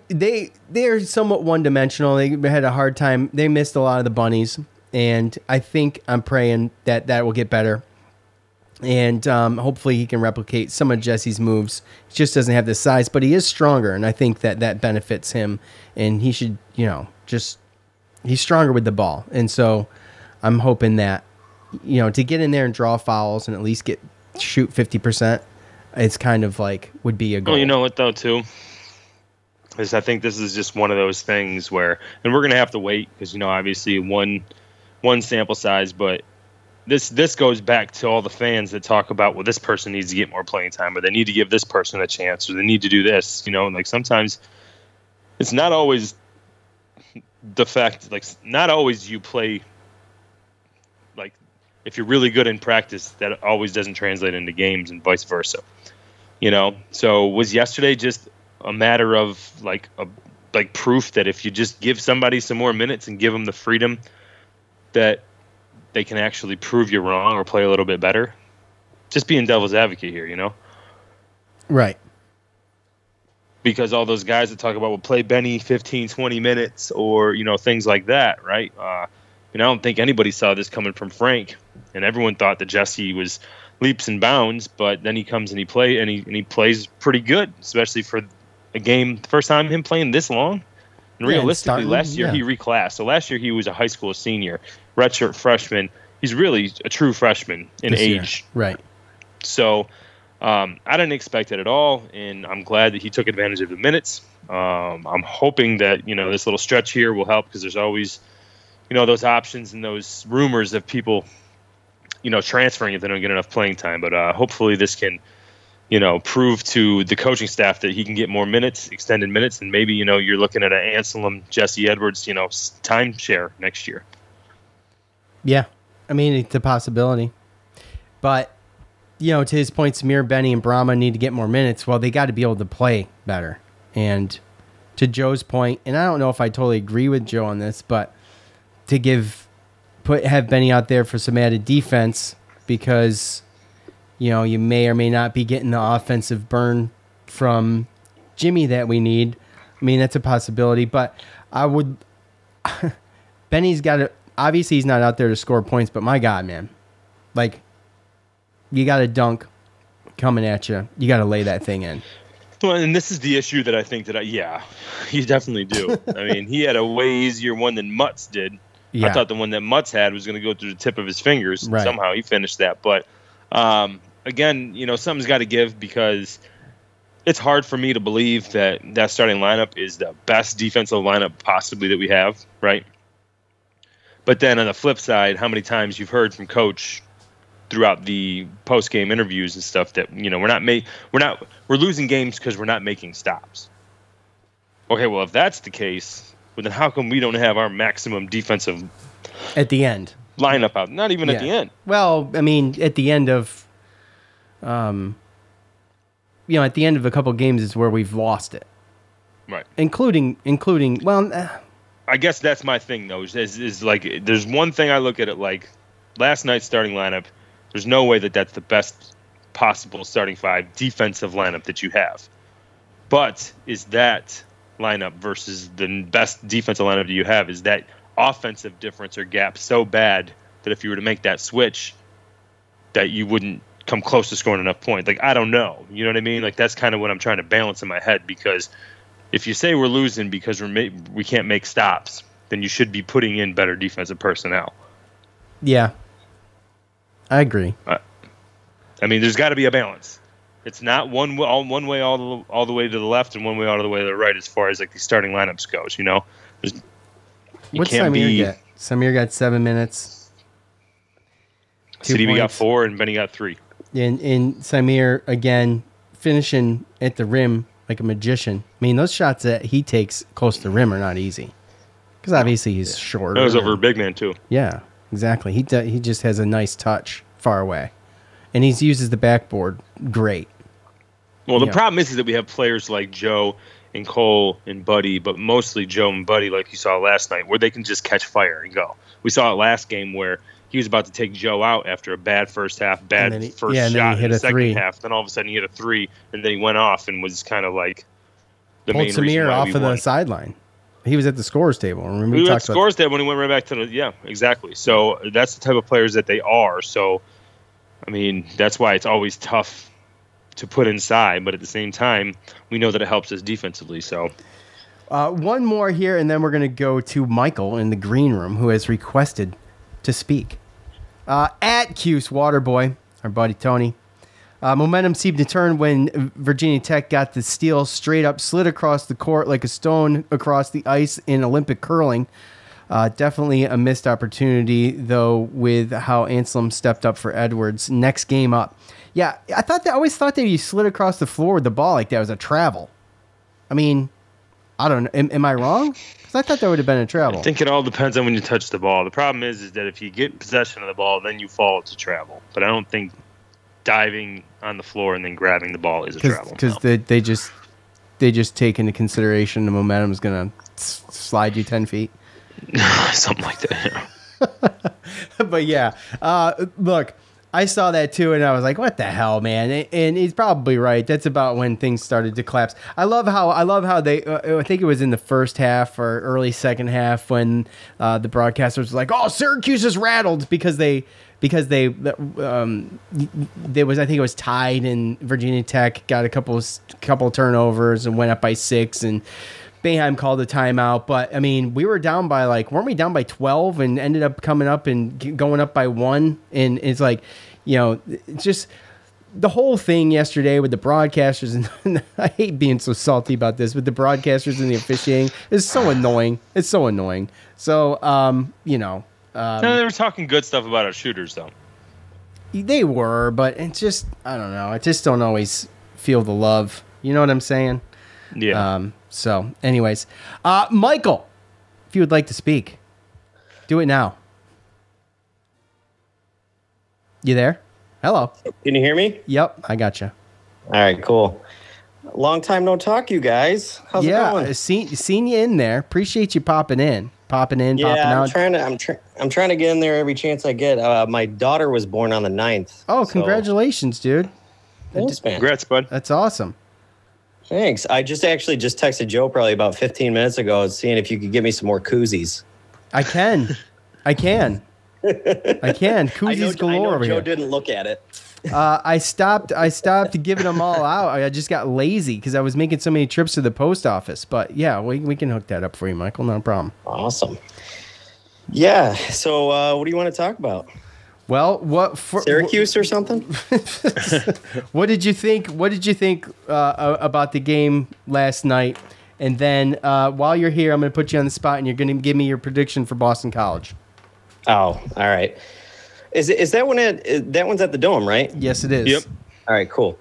they're somewhat one-dimensional. They had a hard time. They missed a lot of the bunnies. And I'm praying that will get better. And hopefully he can replicate some of Jesse's moves. He just doesn't have the size, but he is stronger. And I think that benefits him. And he should, he's stronger with the ball. And so I'm hoping that, to get in there and draw fouls and at least shoot 50%, it's kind of like would be a goal. Well, you know what, though, too? Is I think this is just one of those things where, and we're going to have to wait because, obviously one sample size, but this goes back to all the fans that talk about, well, this person needs to get more playing time, or they need to give this person a chance, or they need to do this. Like sometimes it's not always the fact, like not always you play, like if you're really good in practice, that always doesn't translate into games and vice versa. So was yesterday just a matter of like proof that if you just give somebody some more minutes and give them the freedom that they can actually prove you wrong or play a little bit better? Just being devil's advocate here, Right. Because all those guys that talk about, well, play Benny 15, 20 minutes or, things like that, right? I don't think anybody saw this coming from Frank, and everyone thought that Jesse was leaps and bounds, but then he comes and he plays pretty good, especially for a game, the first time him playing this long. And realistically, last year he reclassed. So last year he was a high school senior, redshirt freshman. He's really a true freshman in this age. Year. Right. So I didn't expect it at all, and I'm glad that he took advantage of the minutes. I'm hoping that, this little stretch here will help because there's always, those options and those rumors of people, transferring if they don't get enough playing time. But hopefully this can, prove to the coaching staff that he can get more minutes, extended minutes, and maybe, you're looking at an Anselm, Jesse Edwards, timeshare next year. Yeah. I mean, it's a possibility. But, to his point, Samir, Benny, and Brahma need to get more minutes. Well, they got to be able to play better. And to Joe's point, and I don't know if I totally agree with Joe on this, but to have Benny out there for some added defense because, you may or may not be getting the offensive burn from Jimmy that we need. I mean, that's a possibility, but Benny's got to, obviously he's not out there to score points, but my God, man, like, you got a dunk coming at you. You got to lay that thing in. Well, and this is the issue that I think you definitely do. I mean, he had a way easier one than Mutz did. Yeah. I thought the one that Mutz had was going to go through the tip of his fingers. Right. Somehow he finished that. But, again, something's got to give because it's hard for me to believe that starting lineup is the best defensive lineup possibly that we have, right? But then on the flip side, how many times you've heard from Coach throughout the post-game interviews and stuff that, we're losing games because we're not making stops. Okay, well, if that's the case, well, then how come we don't have our maximum defensive at the end lineup out? Not even at the end. Well, I mean, at the end of, at the end of a couple games is where we've lost it. Right. Including, I guess that's my thing, though, is like, there's one thing I look at it like, last night's starting lineup, there's no way that that's the best possible starting five defensive lineup that you have. But is that lineup versus the best defensive lineup that you have, is that offensive difference or gap so bad that if you were to make that switch, that you wouldn't come close to scoring enough points? Like, I don't know. You know what I mean? Like, that's kind of what I'm trying to balance in my head, because if you say we're losing because we can't make stops, then you should be putting in better defensive personnel. Yeah. I agree. I mean, there's got to be a balance. It's not one way all the way to the left and one way all the way to the right as far as like the starting lineups goes. What's Samir get? Samir got 7 minutes. CDB got 4 and Benny got 3. And Samir again finishing at the rim like a magician. I mean, those shots that he takes close to the rim are not easy because obviously he's short. That was over a big man too. Yeah. Exactly. He just has a nice touch far away. And he uses the backboard great. Well, the problem is that we have players like Joe and Cole and Buddy, but mostly Joe and Buddy, like you saw last night, where they can just catch fire and go. We saw it last game where he was about to take Joe out after a bad first half, shot in the second half. Then all of a sudden he hit a three, and then he went off and was kind of like the main reason why we won. Samir off of the sideline. He was at the scorer's table. Remember, he was at the scorer's table when he went right back to exactly. So that's the type of players that they are. So, I mean, that's why it's always tough to put inside. But at the same time, we know that it helps us defensively. So, one more here, and then we're going to go to Michael in the green room, who has requested to speak. At Cuse Waterboy, our buddy Tony. Momentum seemed to turn when Virginia Tech got the steal, straight up slid across the court like a stone across the ice in Olympic curling. Definitely a missed opportunity, though, with how Anselm stepped up for Edwards. Next game up. Yeah, I always thought that you slid across the floor with the ball like that was a travel. I mean, I don't know. Am I wrong? Because I thought that would have been a travel. I think it all depends on when you touch the ball. The problem is that if you get possession of the ball, then you fall to travel. But I don't think diving on the floor and then grabbing the ball is a travel. Because they just take into consideration the momentum is going to slide you 10 feet. Something like that. Yeah. But yeah, look, I saw that too, and I was like, "What the hell, man?" And he's probably right. That's about when things started to collapse. I love how they. I think it was in the first half or early second half when the broadcasters were like, "Oh, Syracuse is rattled," because there was, I think it was tied, and Virginia Tech got a couple turnovers and went up by 6, and Boeheim called a timeout. But I mean, we were down by weren't we down by 12 and ended up coming up and going up by 1? And it's like, it's just the whole thing yesterday with the broadcasters, and I hate being so salty about this, but the broadcasters and the officiating is so annoying. It's so annoying. So, no, they were talking good stuff about our shooters, though. They were, but it's just, I don't know. I just don't always feel the love. You know what I'm saying? Yeah. So, anyways, Michael, if you would like to speak, do it now. You there? Hello. Can you hear me? Yep, I got you. All right, cool. Long time no talk, you guys. How's it going? Yeah, seen you in there. Appreciate you popping in, popping Yeah, out. I'm trying to get in there every chance I get. My daughter was born on the 9th. Oh, congratulations, dude. Thanks, man. Congrats, bud. That's awesome. Thanks. I just texted Joe probably about 15 minutes ago, seeing if you could give me some more koozies. I can. Koozies galore over Joe here. didn't look at it. I stopped giving them all out. I just got lazy because I was making so many trips to the post office. But yeah, we can hook that up for you, Michael. No problem. Awesome. Yeah. So what do you want to talk about? Well, Syracuse or something? What did you think? What did you think about the game last night? And then while you're here, I'm going to put you on the spot, and you're going to give me your prediction for Boston College. Oh, all right. Is that one that one's at the Dome, right? Yes, it is. Yep. All right, cool.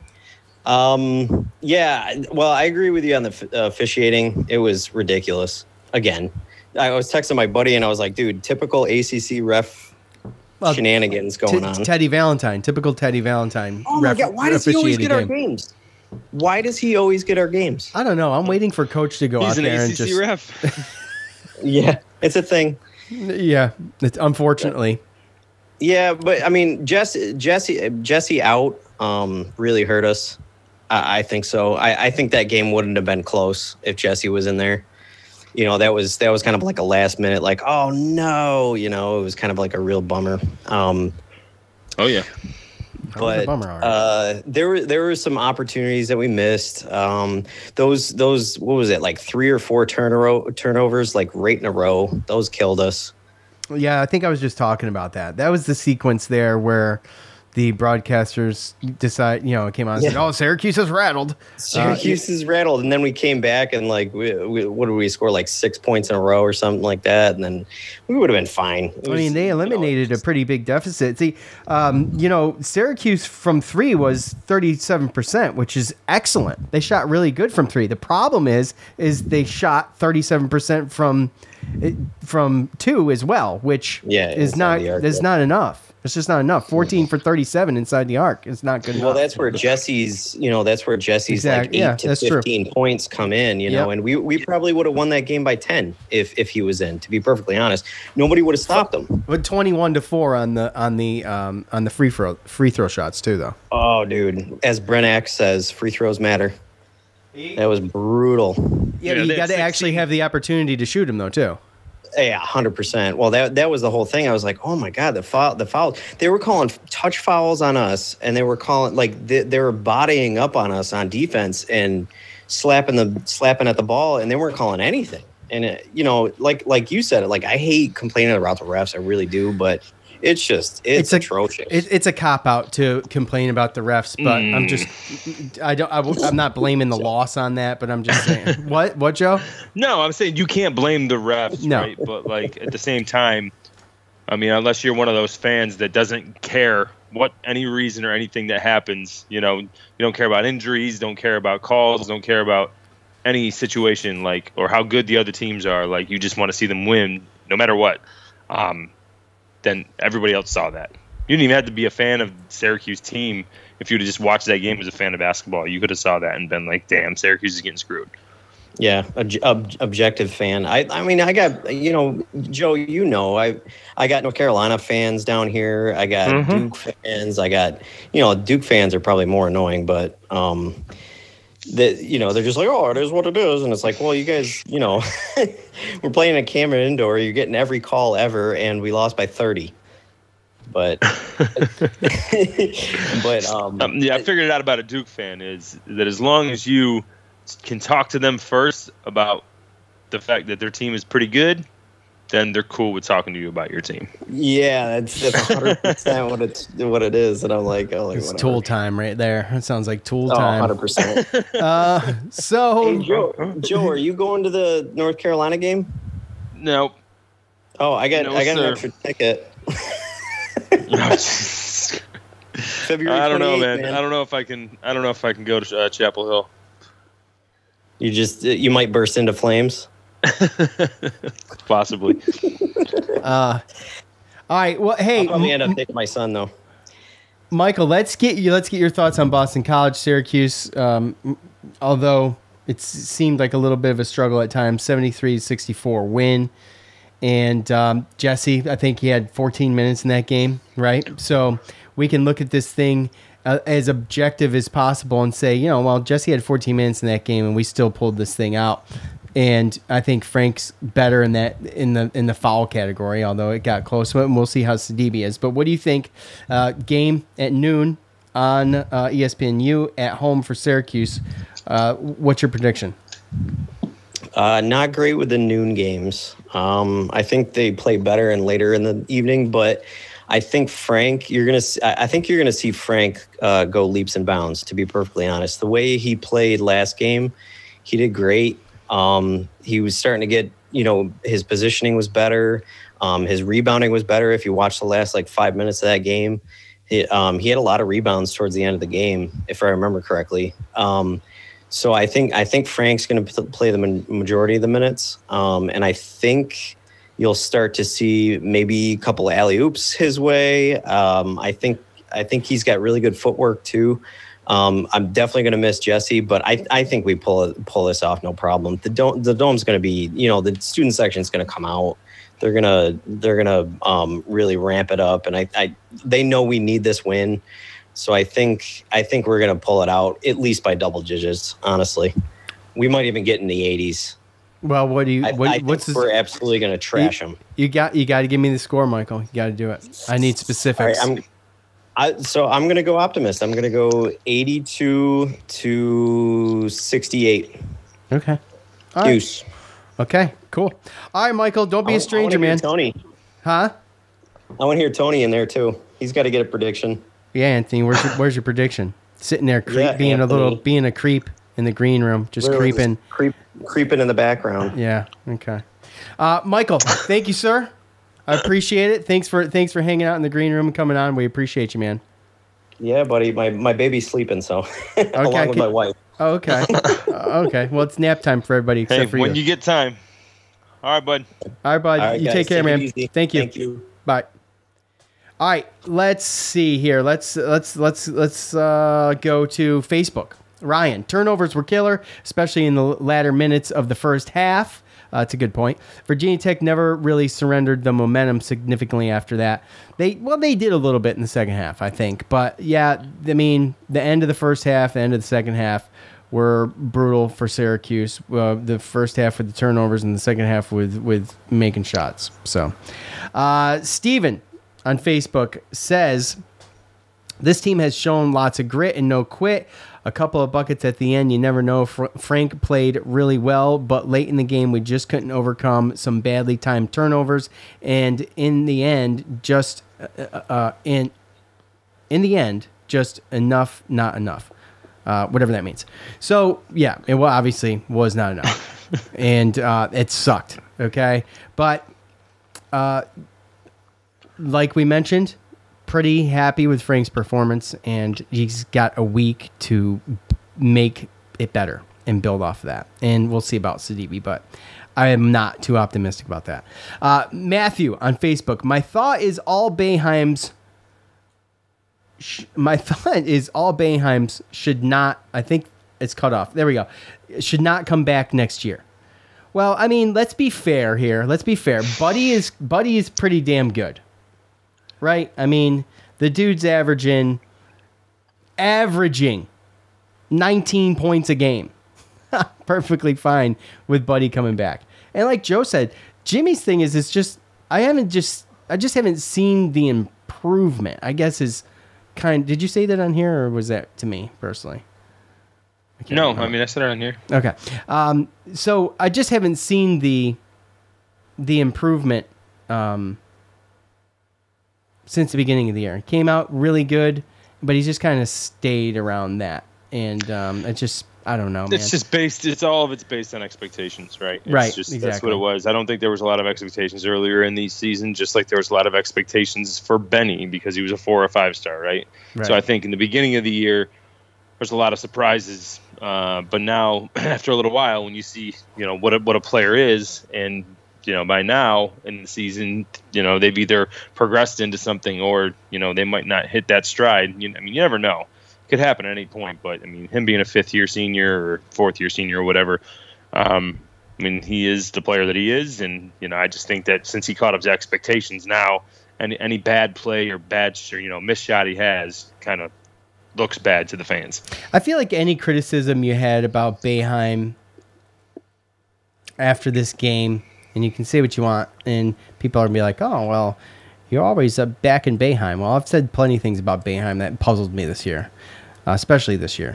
Yeah, well, I agree with you on the officiating. It was ridiculous. Again, I was texting my buddy, and I was like, dude, typical ACC ref shenanigans going on. Teddy Valentine, typical Teddy Valentine. Oh, my God. Why does he always get our games? Why does he always get our games? I don't know. I'm waiting for Coach to go out there and just... He's an ACC ref. Yeah, it's a thing. Yeah, unfortunately. Yeah, but I mean, Jesse out really hurt us. I think so. I think that game wouldn't have been close if Jesse was in there. You know, that was kind of like a last minute, like, oh no, you know, it was kind of like a real bummer. Oh yeah. But there were some opportunities that we missed. Those what was it, like 3 or 4 turnovers, like right in a row. Those killed us. Yeah, I think I was just talking about that. That was the sequence there where the broadcasters came on and said, "Oh, Syracuse is rattled." Syracuse is rattled, and then we came back and like, what did we score, like 6 points in a row or something like that, and then we would have been fine. They eliminated a pretty big deficit. See, Syracuse from 3 was 37%, which is excellent. They shot really good from 3. The problem is they shot 37% from 2 as well, which is not enough. It's just not enough. 14 for 37 inside the arc is not good enough. Well, that's where Jesse's exactly. like 8 to 15 points come in, and we probably would have won that game by 10 if he was in, to be perfectly honest. Nobody would have stopped him. But 21-4 on the free throw shots too, though. Oh, dude. As Brennack says, free throws matter. That was brutal. Yeah, you got to actually have the opportunity to shoot him though, too. Yeah, 100%. Well, that was the whole thing. I was like, oh my God, the foul. They were calling touch fouls on us, and they were calling they were bodying up on us on defense and slapping at the ball, and they weren't calling anything. And like you said, like I hate complaining about the refs, I really do, but it's atrocious. It's a cop out to complain about the refs, but I'm not blaming the loss on that, but I'm just saying. What, Joe? No, I'm saying you can't blame the refs, right? But like at the same time, I mean, unless you're one of those fans that doesn't care what any reason or anything that happens, you don't care about injuries, don't care about calls, don't care about any situation, like, or how good the other teams are, like you just want to see them win no matter what. Then everybody else saw that. You didn't even have to be a fan of Syracuse team. If you'd have just watched that game as a fan of basketball, you could have saw that and been like, damn, Syracuse is getting screwed. Yeah, objective fan. I mean, I got, Joe, I got North Carolina fans down here. I got Duke fans. I got, Duke fans are probably more annoying, but they're just like, oh, it is what it is. And it's like, well, you guys, we're playing at Cameron Indoor. You're getting every call ever, and we lost by 30. But, I figured it out about a Duke fan is that as long as you can talk to them first about the fact that their team is pretty good, then they're cool with talking to you about your team. Yeah, that's 100% what it is. And I'm like, oh, it's whatever. Tool time right there. It sounds like Tool time. 100%. So, hey, Joe, are you going to the North Carolina game? No. Oh, I got an extra ticket. February 28th, I don't know, man. I don't know if I can go to Chapel Hill. You might burst into flames. Possibly. All right. Well, hey, I'll probably end up taking my son though. Michael, let's get your thoughts on Boston College, Syracuse. Although it seemed like a little bit of a struggle at times, 73-64 win. And Jesse, I think he had 14 minutes in that game, right? So we can look at this thing as objective as possible and say, well, Jesse had 14 minutes in that game, and we still pulled this thing out. And I think Frank's better in the foul category, although it got close. And we'll see how Sidibe is. But what do you think? Game at noon on ESPNU at home for Syracuse. What's your prediction? Not great with the noon games. I think they play better and later in the evening, but I think you're gonna see Frank go leaps and bounds. To be perfectly honest, the way he played last game, he did great. He was starting to get, his positioning was better. His rebounding was better. If you watch the last 5 minutes of that game, he had a lot of rebounds towards the end of the game, if I remember correctly. So I think Frank's going to play the majority of the minutes. And I think you'll start to see maybe a couple of alley-oops his way. I think he's got really good footwork too. I'm definitely going to miss Jesse, but I think we pull this off no problem. The dome's going to be, the student section is going to come out. They're gonna really ramp it up, and they know we need this win. So I think we're going to pull it out at least by double digits. Honestly, we might even get in the 80s. Well, we're absolutely going to trash them. You got to give me the score, Michael. You got to do it. I need specifics. All right, so I'm going to go optimist. I'm going to go 82-68. Okay. Cuse. Right. Okay. Cool. All right, Michael. Don't be a stranger, man. Tony. Huh? I want to hear Tony in there too. He's got to get a prediction. Yeah, Anthony. Where's your prediction? Sitting there, being a creep in the green room, just creeping, creeping in the background. Yeah. Okay. Michael, thank you, sir. I appreciate it. Thanks for hanging out in the green room and coming on. We appreciate you, man. Yeah, buddy. My baby's sleeping, so along with my wife. Oh, okay. Okay. Well, it's nap time for everybody except for you. When you get time. All right, bud. All right, bud. All right, you guys, take care, man. Thank you. Thank you. Bye. All right. Let's see here. Let's go to Facebook. Ryan, turnovers were killer, especially in the latter minutes of the first half. That's a good point. Virginia Tech never really surrendered the momentum significantly after that. They did a little bit in the second half, I think. But, yeah, I mean, the end of the first half, the end of the second half were brutal for Syracuse. The first half with the turnovers and the second half with making shots. So, Steven on Facebook says, this team has shown lots of grit and no quit. A couple of buckets at the end. You never know. Frank played really well, but late in the game, we just couldn't overcome some badly timed turnovers. And in the end, just enough, not enough. Whatever that means. So, yeah, it obviously was not enough. And it sucked, okay? But like we mentioned, pretty happy with Frank's performance, and he's got a week to make it better and build off of that. And we'll see about Sidibe, but I am not too optimistic about that. Matthew on Facebook, my thought is all Boeheim's should not, I think it's cut off. There we go. Should not come back next year. Well, I mean, let's be fair here. Let's be fair. Buddy is pretty damn good. Right? I mean, the dude's averaging 19 points a game. Perfectly fine with Buddy coming back. And like Joe said, Jimmy's thing is it's just I just haven't seen the improvement. I guess is did you say that on here, or was that to me personally? No, remember. I mean I said it on here. Okay. So I just haven't seen the improvement since the beginning of the year. He came out really good, but he's just kind of stayed around that. And I don't know, man. It's just based. It's all of it's based on expectations, right? Right, Just, exactly. That's what it was. I don't think there was a lot of expectations earlier in the season, just like there was a lot of expectations for Benny because he was a 4 or 5 star, right? So I think in the beginning of the year, there's a lot of surprises. But now, after a little while, when you see, what a player is, and by now in the season, they've either progressed into something or they might not hit that stride. You never know. Could happen at any point, but him being a 5th-year senior or 4th-year senior or whatever, he is the player that he is, and I just think that since he caught up to expectations, now any bad play or missed shot he has kind of looks bad to the fans. I feel like any criticism you had about Boeheim after this game, and you can say what you want, and people are gonna be like, "Oh, well, you're always back in Boeheim." Well, I've said plenty of things about Boeheim that puzzled me this year. Especially this year,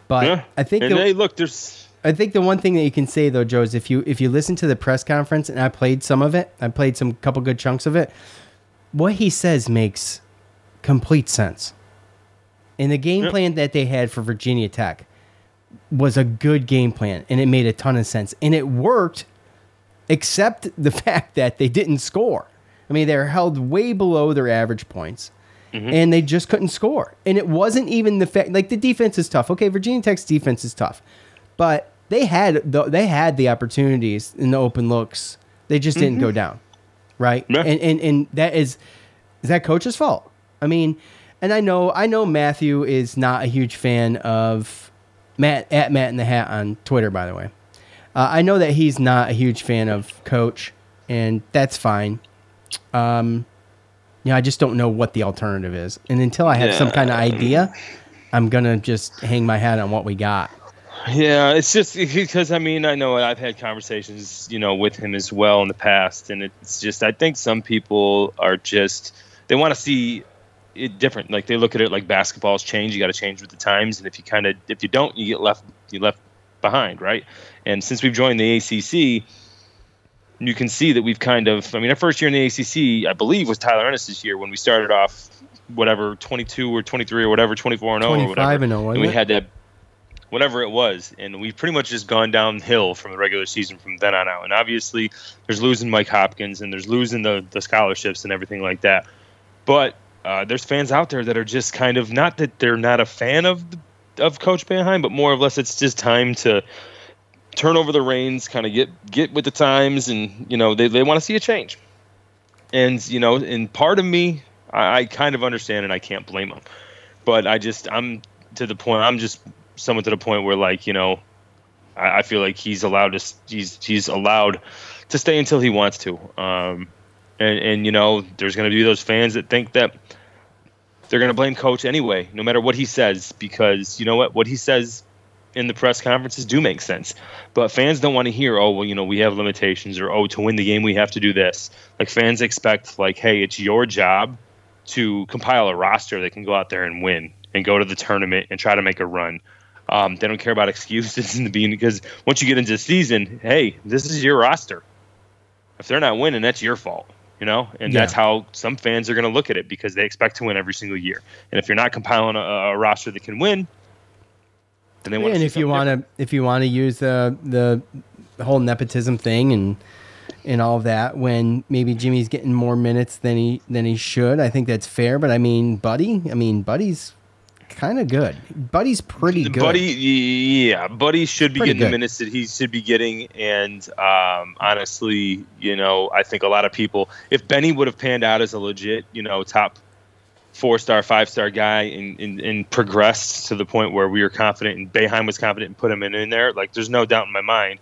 but yeah. I think I think the one thing that you can say though, Joe, is if you listen to the press conference, and I played some of it, I played some couple good chunks of it. What he says makes complete sense, and the game plan that they had for Virginia Tech was a good game plan, and it made a ton of sense, and it worked, except the fact that they didn't score. They were held way below their average points. And they just couldn't score. And it wasn't even the fact, like the defense is tough. Okay, Virginia Tech's defense is tough. But they had the opportunities in the open looks. They just didn't go down. Right? Yeah. And that is that coach's fault. And I know Matthew is not a huge fan of Matt in the Hat on Twitter, by the way. I know that he's not a huge fan of Coach, and that's fine. I just don't know what the alternative is. And until I have some kind of idea, I'm going to just hang my hat on what we got. Yeah, it's just because, I know I've had conversations, with him as well in the past. And it's just, I think some people are just, they want to see it different. Like they look at it like basketball's change. You got to change with the times. And if you don't, you get left behind, right? And since we've joined the ACC, you can see that we've kind of, our first year in the ACC, I believe, was Tyler Ennis' year when we started off, 22 or 23 or whatever, 24-0 or whatever. 25-0, and we had that, whatever it was. And we've pretty much just gone downhill from the regular season from then on out. And obviously, there's losing Mike Hopkins and there's losing the scholarships and everything like that. But there's fans out there that are just kind of, not that they're not a fan of Coach Boeheim, but more or less it's just time to turn over the reins, kind of get with the times, and they want to see a change. And and part of me, I kind of understand, and I can't blame them. But I'm to the point. I'm just somewhat to the point where, like, I feel like he's allowed to stay until he wants to. And there's going to be those fans that think that they're going to blame Coach anyway, no matter what he says, because what he says in the press conferences do make sense, but fans don't want to hear, oh, well, we have limitations, or, oh, to win the game we have to do this. Like, fans expect, like, hey, it's your job to compile a roster that can go out there and win and go to the tournament and try to make a run. They don't care about excuses in the beginning, because once you get into the season, hey, this is your roster. If they're not winning, that's your fault, and that's how some fans are going to look at it, because they expect to win every single year. And if you're not compiling a roster that can win, and if you want to use the whole nepotism thing and all of that, when maybe Jimmy's getting more minutes than he should, I think that's fair. But Buddy's kind of good. Buddy's pretty good. Buddy should be getting the minutes that he should be getting. And honestly, I think a lot of people, if Benny would have panned out as a legit, top 4-star, 5-star guy and progressed to the point where we were confident, and Boeheim was confident and put him in there, like, there's no doubt in my mind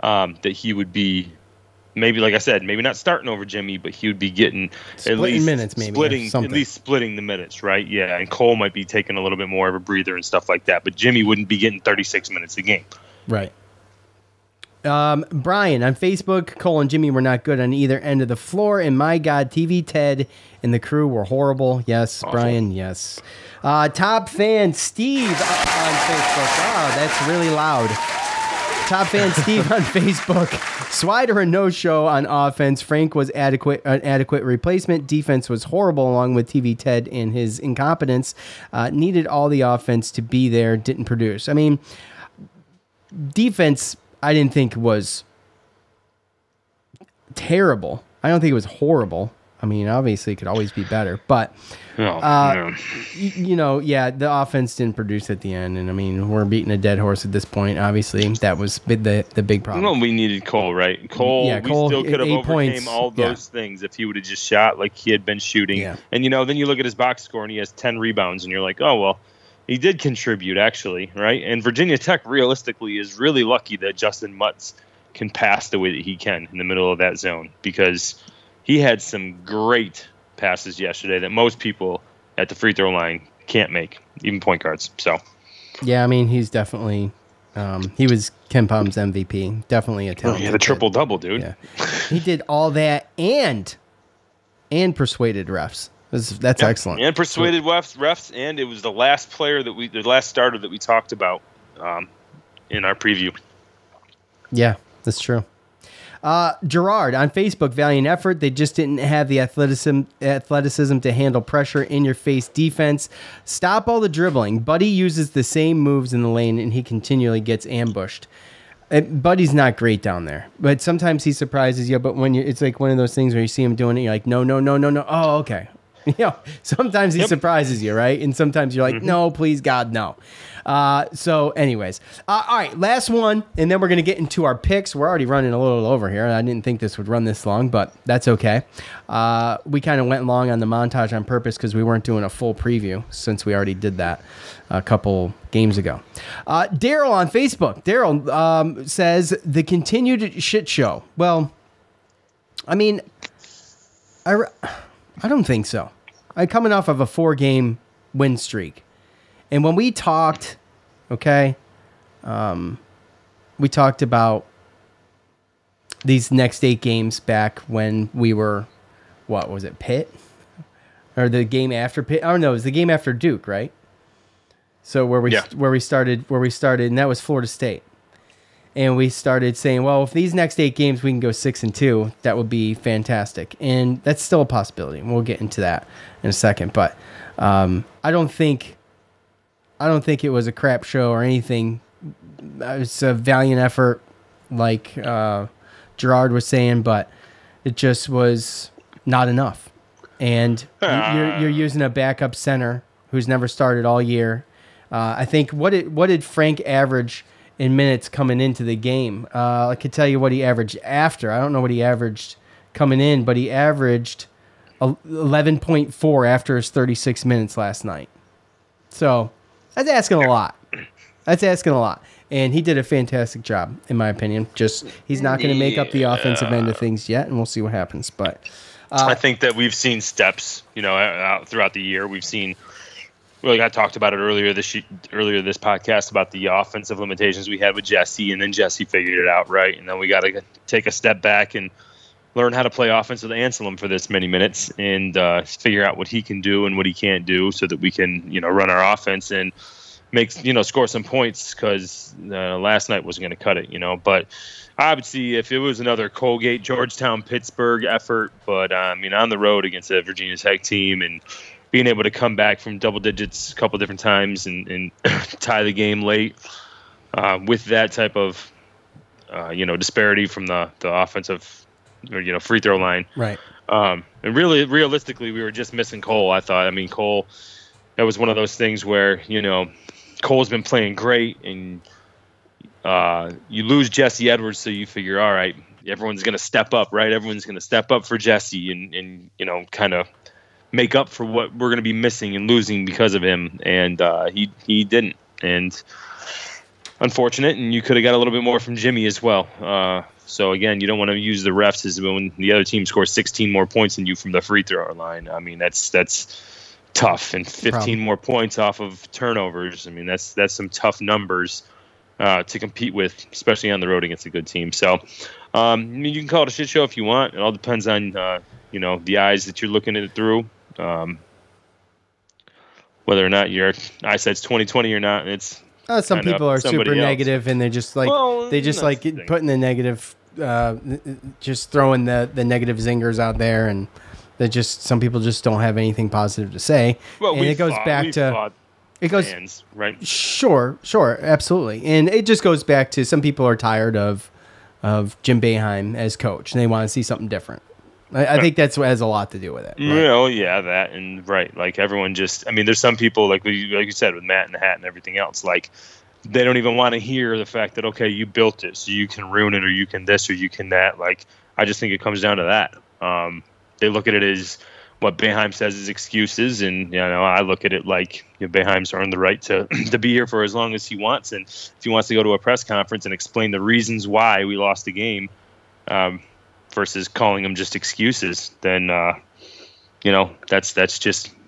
that he would be, maybe, like I said, maybe not starting over Jimmy, but he would be getting at least minutes, maybe splitting the minutes, right? Yeah, and Cole might be taking a little bit more of a breather and stuff like that, but Jimmy wouldn't be getting 36 minutes a game. Right. Brian on Facebook, Cole and Jimmy were not good on either end of the floor, and my God, TV Ted and the crew were horrible. Yes, awful. Brian, yes. Top fan Steve on Facebook. Oh, that's really loud. Top fan Steve on Facebook. Swider a no-show on offense. Frank was an adequate replacement. Defense was horrible, along with TV Ted and his incompetence. Needed all the offense to be there. Didn't produce. defense, I didn't think was terrible. I don't think it was horrible. I mean, obviously, it could always be better. But, the offense didn't produce at the end. And, I mean, we're beating a dead horse at this point. Obviously, that was the big problem. Well, we needed Cole, right? Cole, we still could have overcame all those things if he would have just shot like he had been shooting. Yeah. And, then you look at his box score, and he has 10 rebounds, and you're like, oh, well, he did contribute, actually, right? And Virginia Tech, realistically, is really lucky that Justin Mutz can pass the way that he can in the middle of that zone, because he had some great passes yesterday that most people at the free throw line can't make, even point guards. So, yeah, I mean, he's definitely he was Ken Palm's MVP. Definitely a talented. He had a triple-double, dude. Yeah. He did all that and persuaded refs. That's excellent. And persuaded refs, and it was the last starter that we talked about in our preview. Yeah, that's true. Gerard on Facebook, valiant effort. They just didn't have the athleticism to handle pressure in your face defense. Stop all the dribbling. Buddy uses the same moves in the lane, and he continually gets ambushed. Buddy's not great down there, but sometimes he surprises you. But when it's like one of those things where you see him doing it, you're like, no. Oh, okay. Sometimes he surprises you, right? And sometimes you're like, no, please, God, no. So anyways, all right, last one, and then we're going to get into our picks. We're already running a little over here. I didn't think this would run this long, but that's okay. We kind of went long on the montage on purpose because we weren't doing a full preview since we already did that a couple games ago. Daryl on Facebook. Daryl says, the continued shit show. Well, I mean, I don't think so. I'm coming off of a 4-game win streak. And when we talked, we talked about these next 8 games back when we were, what was it, Pitt? Or the game after Pitt? Oh, no, it was the game after Duke, right? So where we started, and that was Florida State. And we started saying, well, if these next 8 games we can go 6-2, that would be fantastic. And that's still a possibility. And we'll get into that in a second. But I don't think it was a crap show or anything. It's a valiant effort, like Gerard was saying, but it just was not enough. And you're using a backup center who's never started all year. I think what did Frank average in minutes coming into the game? I could tell you what he averaged after. I don't know what he averaged coming in, but he averaged 11.4 after his 36 minutes last night. So that's asking a lot. And he did a fantastic job, in my opinion. Just he's not going to make up the offensive end of things yet, and we'll see what happens. But I think that we've seen steps, throughout the year. We've seen. Well, I talked about it earlier this podcast about the offensive limitations we had with Jesse, and then Jesse figured it out, right? And then we got to take a step back and learn how to play offense with Anselm for this many minutes and figure out what he can do and what he can't do so that we can, run our offense and score some points, because last night wasn't going to cut it, But obviously, if it was another Colgate, Georgetown, Pittsburgh effort, but on the road against a Virginia Tech team and being able to come back from double digits a couple different times and tie the game late with that type of disparity from the offensive or free throw line, right? And really, realistically, we were just missing Cole. I thought. I mean, Cole. That was one of those things where Cole's been playing great, and you lose Jesse Edwards, so you figure, all right, everyone's going to step up, right? Everyone's going to step up for Jesse and kind of make up for what we're going to be missing and losing because of him. And he didn't. And unfortunate. And you could have got a little bit more from Jimmy as well. So again, you don't want to use the refs as when the other team scores 16 more points than you from the free throw line. I mean, that's tough. And 15 more points off of turnovers. I mean, that's some tough numbers to compete with, especially on the road against a good team. So, you can call it a shit show if you want. It all depends on, the eyes that you're looking at it through. Whether or not your eyesight's 20/20 or not, it's some people are super else. negative, and they're just like putting the negative, just throwing the negative zingers out there, and some people just don't have anything positive to say. Well, and it goes back to fans, right? Sure, absolutely. And it just goes back to some people are tired of Jim Boeheim as coach, and they want to see something different. I think that's what has a lot to do with it. Right? That and right. Like everyone just, there's some people like you said with Matt and the Hat and everything else, like they don't even want to hear the fact that, okay, you built it, so you can ruin it, or you can this, or you can that. Like, I just think it comes down to that. They look at it as what Boeheim says is excuses, and I look at it like Boeheim's earned the right to be here for as long as he wants, and if he wants to go to a press conference and explain the reasons why we lost the game, versus calling them just excuses, then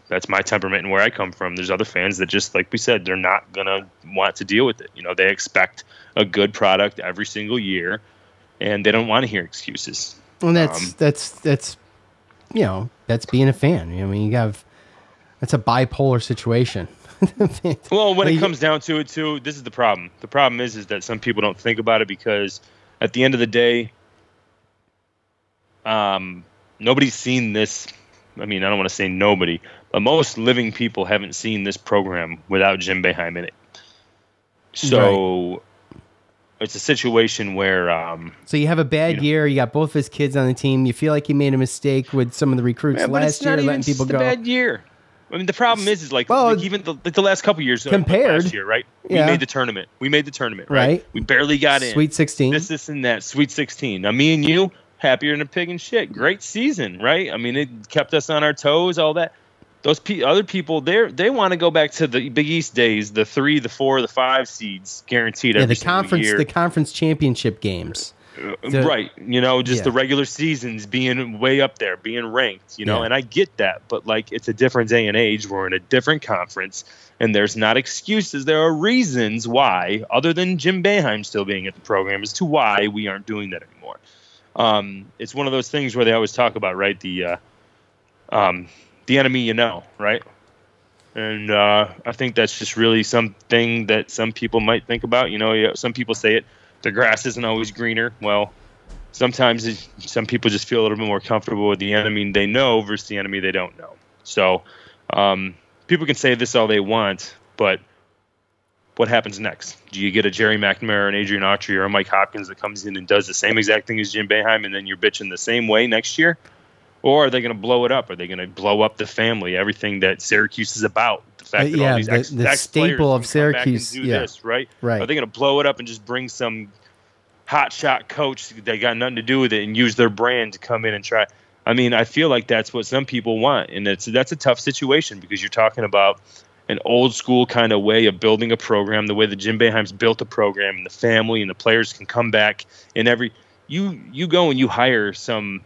that's my temperament and where I come from. There's other fans that just, like we said, they're not gonna want to deal with it. They expect a good product every single year, and they don't want to hear excuses. And that's being a fan. That's a bipolar situation. Well, when it comes down to it, too, this is the problem. The problem is that some people don't think about it because at the end of the day, nobody's seen this. I don't want to say nobody, but most living people haven't seen this program without Jim Boeheim in it. So it's a situation where so you have a bad year. You got both his kids on the team. You feel like you made a mistake with some of the recruits last year, letting people go. It's a bad year. The problem is like even the last couple of years compared last year, right? We made the tournament. Right? We barely got in. Sweet 16. This, and that. Sweet 16. Now, me and you, happier than a pig and shit. Great season, right? It kept us on our toes, all that. Those other people, they want to go back to the Big East days, the 3, the 4, the 5 seeds, guaranteed every single year. The conference championship games. Right. The regular seasons being way up there, being ranked, and I get that. But, it's a different day and age. We're in a different conference, and there's not excuses. There are reasons why, other than Jim Boeheim still being at the program, as to why we aren't doing that anymore. It's one of those things where they always talk about, right, the enemy, right? And I think that's just really something that some people might think about. Some people say it, the grass isn't always greener. Well, sometimes some people just feel a little bit more comfortable with the enemy they know versus the enemy they don't know. So people can say this all they want, but what happens next? Do you get a Jerry McNamara, an Adrian Autry, or a Mike Hopkins that comes in and does the same exact thing as Jim Boeheim, and then you're bitching the same way next year? Or are they going to blow it up? Are they going to blow up the family, everything that Syracuse is about? The fact that all these the staple of Syracuse, do this, right? Are they going to blow it up and just bring some hotshot coach that got nothing to do with it and use their brand to come in and try? I feel like that's what some people want, and that's a tough situation because you're talking about an old school kind of way of building a program, the way that Jim Boeheim's built a program, and the family and the players can come back. And you go and you hire some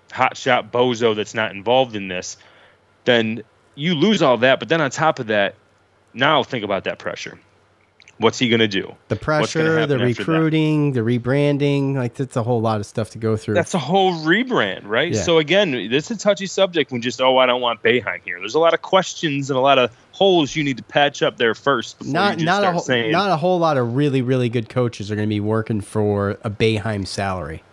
hotshot bozo that's not involved in this, then you lose all that. But then on top of that, now think about that pressure. What's he going to do? The pressure, the recruiting, the rebranding, that's a whole lot of stuff to go through. That's a whole rebrand, right? Yeah. So again, this is a touchy subject when just, I don't want Boeheim here. There's a lot of questions and a lot of holes you need to patch up there first before you start saying. Not a whole lot of really, really good coaches are going to be working for a Boeheim salary.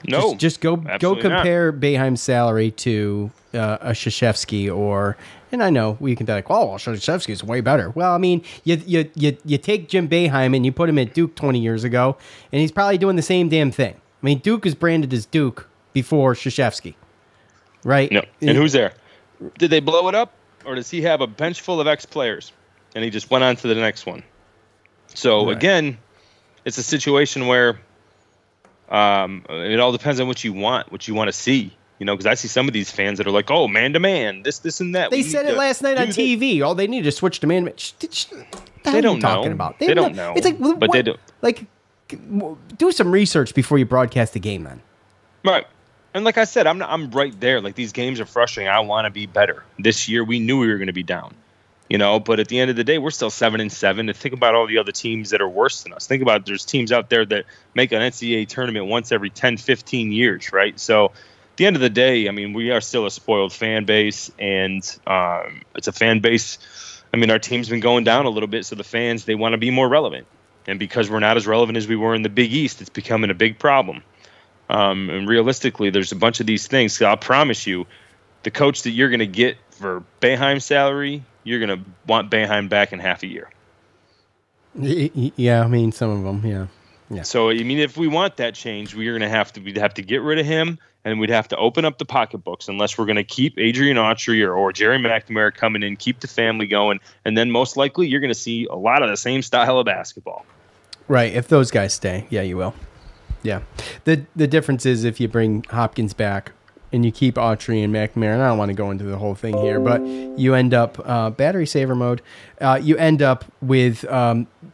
No, just go compare Boeheim's salary to a Krzyzewski and I know we can be like, Krzyzewski's way better. Well, you take Jim Boeheim and you put him at Duke 20 years ago, and he's probably doing the same damn thing. Duke is branded as Duke before Krzyzewski, right? No, and who's there? Did they blow it up, or does he have a bench full of ex-players, and he just went on to the next one? So again, it's a situation where it all depends on what you want to see. Because I see some of these fans that are like, oh, man-to-man, this and that. They said it last night on TV. All they need is switch to man-to-man. They don't know. Talking about? They don't know. It's like, but they do. Do some research before you broadcast the game, then. Right. And like I said, I'm right there. These games are frustrating. I want to be better. This year, we knew we were going to be down. But at the end of the day, we're still 7-7. And think about all the other teams that are worse than us. Think about there's teams out there that make an NCAA tournament once every 10, 15 years, right? So at the end of the day, we are still a spoiled fan base, and it's a fan base. Our team's been going down a little bit, so the fans, they want to be more relevant. And because we're not as relevant as we were in the Big East, it's becoming a big problem. And realistically, there's a bunch of these things. So I'll promise you, the coach that you're going to get for Boeheim's salary you're going to want Boeheim back in half a year. Yeah, I mean, some of them, yeah. Yeah. So, I mean, if we want that change, we'd have to get rid of him, and we'd have to open up the pocketbooks unless we're going to keep Adrian Autry or Jerry McNamara coming in, keep the family going, and then most likely you're going to see a lot of the same style of basketball. Right, if those guys stay, yeah, you will. Yeah. The difference is if you bring Hopkins back and you keep Autry and McNamara, and I don't want to go into the whole thing here, but you end up, battery saver mode, you end up with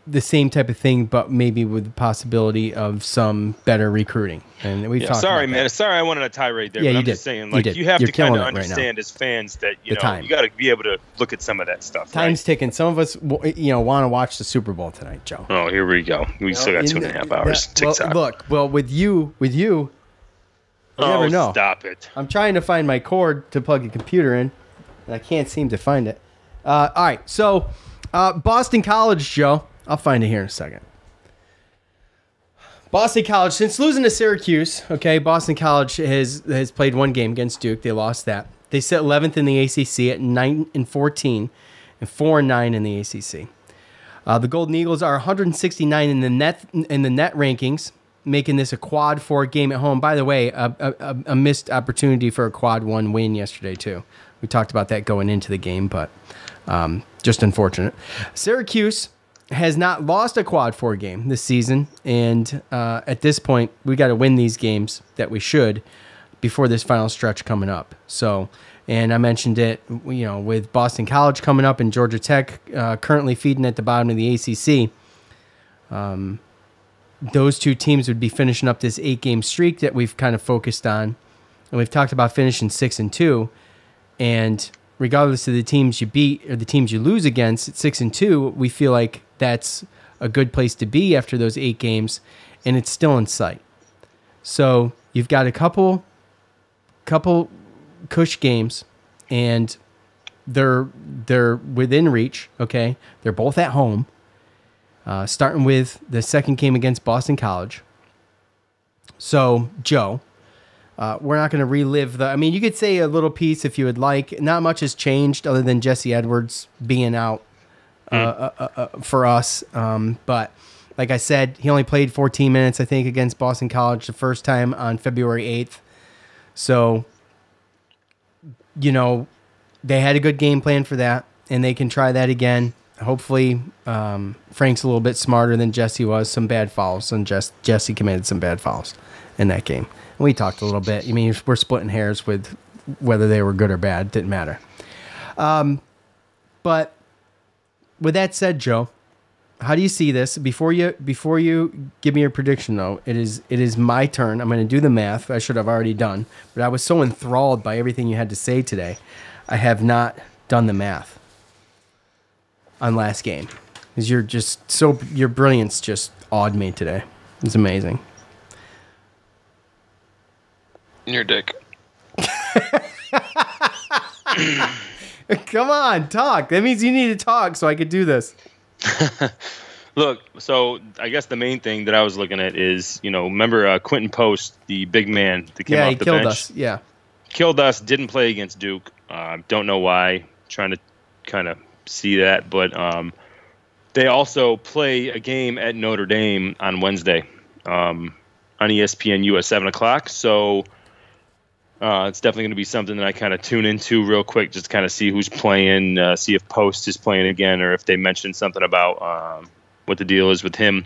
the same type of thing, but maybe with the possibility of some better recruiting. And we've talked sorry, about man. that. Sorry, I wanted a tirade there, Yeah, but you I'm did. just saying, You like, did. you have You're to kind killing of it right now. understand as fans that, you The know, time. you got to be able to look at some of that stuff. Time's ticking. Some of us, want to watch the Super Bowl tonight, Joe. Oh, here we go. We still got 2.5 hours. TikTok. With you, you never know. Stop it. I'm trying to find my cord to plug a computer in, and I can't seem to find it. All right, so Boston College, Joe. I'll find it here in a second. Boston College, since losing to Syracuse, okay, Boston College has played one game against Duke. They lost that. They sit 11th in the ACC at 9-14 and 4-9 in the ACC. The Golden Eagles are 169 in the net rankings, making this a quad 4 game at home. By the way, a missed opportunity for a quad 1 win yesterday too. We talked about that going into the game, but just unfortunate. Syracuse has not lost a quad 4 game this season, and at this point, we got to win these games that we should before this final stretch coming up. So, and I mentioned it, with Boston College coming up and Georgia Tech currently feeding at the bottom of the ACC. Those two teams would be finishing up this 8-game streak that we've kind of focused on, and we've talked about finishing 6-2, and regardless of the teams you beat or the teams you lose against at 6-2, we feel like that's a good place to be after those 8 games, and it's still in sight. So you've got a couple cush games, and they're within reach. Okay, they're both at home. Starting with the second game against Boston College. So Joe, we're not going to relive the. I mean, you could say a little piece if you would like. Not much has changed other than Jesse Edwards being out for us. But like I said, he only played 14 minutes, I think, against Boston College the first time on February 8th. So, they had a good game plan for that, and they can try that again. Hopefully, Frank's a little bit smarter than Jesse was. Some bad fouls, and Jesse committed some bad fouls in that game. And we talked a little bit. I mean, we're splitting hairs with whether they were good or bad. Didn't matter. But with that said, Joe, how do you see this? Before you give me your prediction, though, it is my turn. I'm going to do the math. I should have already done, but I was so enthralled by everything you had to say today, I have not done the math on last game, because your brilliance just awed me today. It's amazing. Your dick. Come on, talk. That means you need to talk so I could do this. Look, so I guess the main thing that I was looking at is, remember Quentin Post, the big man that came off the bench? Yeah, he killed us. Yeah. Killed us, didn't play against Duke. Don't know why. Trying to kind of see that. But they also play a game at Notre Dame on Wednesday on ESPNU at 7 o'clock. So it's definitely going to be something that I kind of tune into real quick, just to kind of see who's playing, see if Post is playing again, or if they mentioned something about what the deal is with him.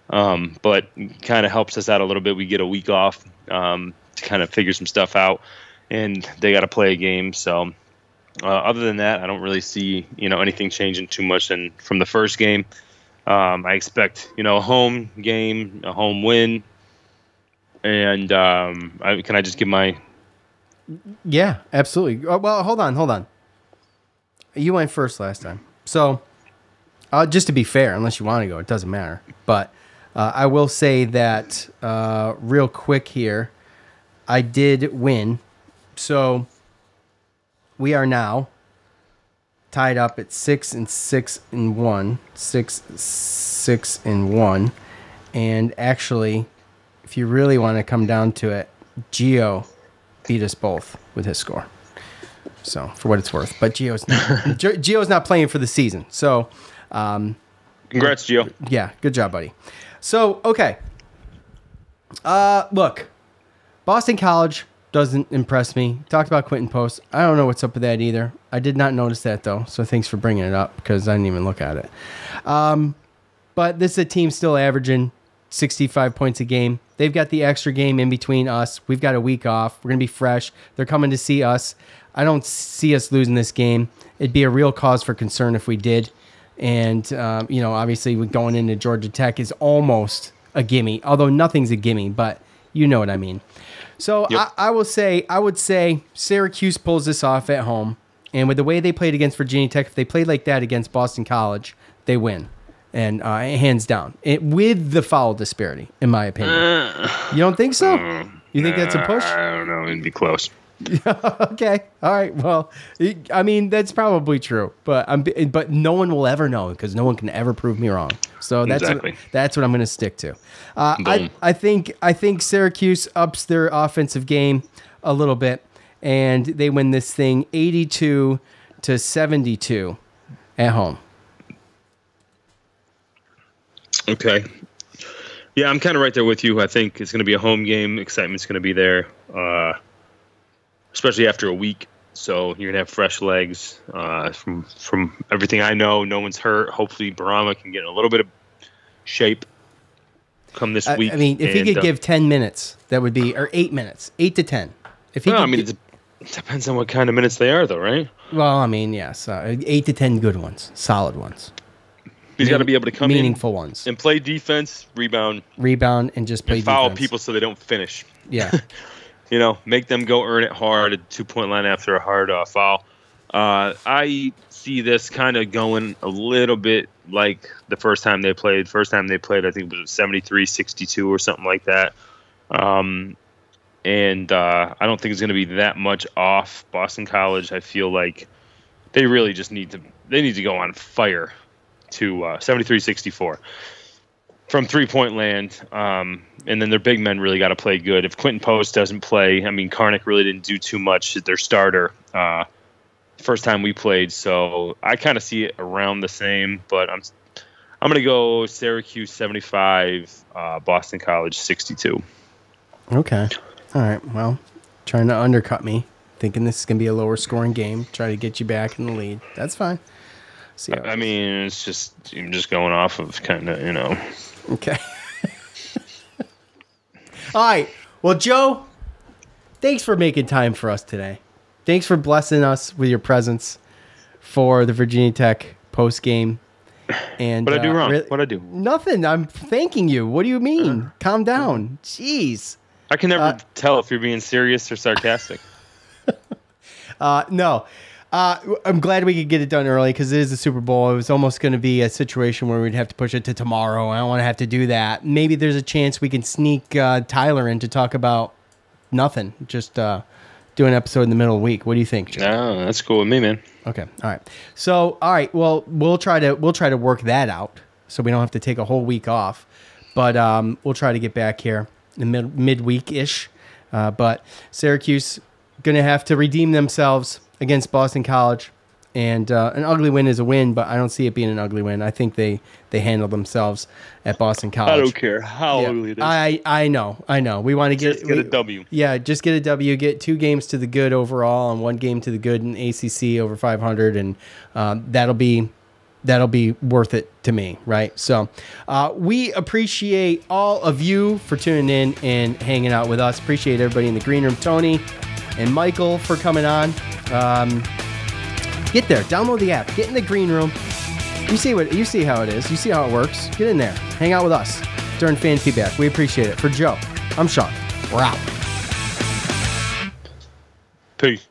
But kind of helps us out a little bit. We get a week off to kind of figure some stuff out, and they got to play a game. So other than that, I don't really see anything changing too much from the first game. I expect a home game, a home win, and can I just give my? Yeah, absolutely. Well, hold on. You went first last time, so just to be fair, unless you want to go, it doesn't matter. But I will say that real quick here, I did win, so we are now tied up at 6-6-1, 6-6-1, and actually, if you really want to come down to it, Gio beat us both with his score. So for what it's worth, but Gio's not playing for the season. So, congrats, Gio. Yeah, good job, buddy. So okay, look, Boston College doesn't impress me. Talked about Quinton Post. I don't know what's up with that either. I did not notice that though. So thanks for bringing it up because I didn't even look at it. But this is a team still averaging 65 points a game. They've got the extra game in between us. We've got a week off. We're going to be fresh. They're coming to see us. I don't see us losing this game. It'd be a real cause for concern if we did. And, obviously going into Georgia Tech is almost a gimme, although nothing's a gimme, but you know what I mean. So yep. I would say Syracuse pulls this off at home. And with the way they played against Virginia Tech, if they played like that against Boston College, they win. And hands down, with the foul disparity, in my opinion. You don't think so? You think that's a push? I don't know. It'd be close. Okay. All right. Well, I mean, that's probably true, but no one will ever know because no one can ever prove me wrong. So that's what I'm going to stick to. I think Syracuse ups their offensive game a little bit, and they win this thing 82-72 at home. Okay. Yeah, I'm kind of right there with you. I think it's going to be a home game. Excitement's going to be there, especially after a week. So you're going to have fresh legs. From everything I know, no one's hurt. Hopefully, Barama can get in a little bit of shape come this week. I mean, if he could give 10 minutes, that would be, or 8 minutes, 8 to 10. If he it depends on what kind of minutes they are, though, right? Well, I mean, yes, 8 to 10 good ones, solid ones. He's got to be able to come meaningful in ones and play defense, rebound, and just play and foul defense. people so they don't finish. Yeah, make them go earn it hard at 2-point line after a hard foul. I see this kind of going a little bit like the first time they played. First time they played, I think it was 73-62 or something like that. And I don't think it's going to be that much off. Boston College, I feel like they really just need to go on fire to 73-64 from 3-point land. And then their big men really got to play good. If Quinton Post doesn't play, I mean, Karnick really didn't do too much at their starter first time we played. So I kind of see it around the same, but I'm going to go Syracuse 75, Boston College 62. Okay. All right. Well, trying to undercut me, thinking this is going to be a lower scoring game, try to get you back in the lead. That's fine. I mean, I'm just going off of kind of, Okay. All right. Well, Joe, thanks for making time for us today. Thanks for blessing us with your presence for the Virginia Tech post game. And what I do wrong? What I do? Nothing. I'm thanking you. What do you mean? Calm down. Jeez. I can never tell if you're being serious or sarcastic. No. I'm glad we could get it done early because it is the Super Bowl. It was almost going to be a situation where we'd have to push it to tomorrow. I don't want to have to do that. Maybe there's a chance we can sneak Tyler in to talk about nothing. Just do an episode in the middle of the week. What do you think, Joe? No, that's cool with me, man. Okay. All right. So, all right. Well, we'll try to work that out so we don't have to take a whole week off. But we'll try to get back here in midweek-ish. But Syracuse going to have to redeem themselves against Boston College, and an ugly win is a win, but I don't see it being an ugly win. I think they handle themselves at Boston College. I don't care how ugly it is. I know. We want to get a W. Yeah, just get a W. Get 2 games to the good overall, and 1 game to the good in ACC over 500, and that'll be worth it to me, right? So we appreciate all of you for tuning in and hanging out with us. Appreciate everybody in the green room, Tony and Michael, for coming on. Get there, download the app, get in the green room. You see how it is. You see how it works. Get in there, hang out with us during fan feedback. We appreciate it. For Joe, I'm Sean. We're out. Peace.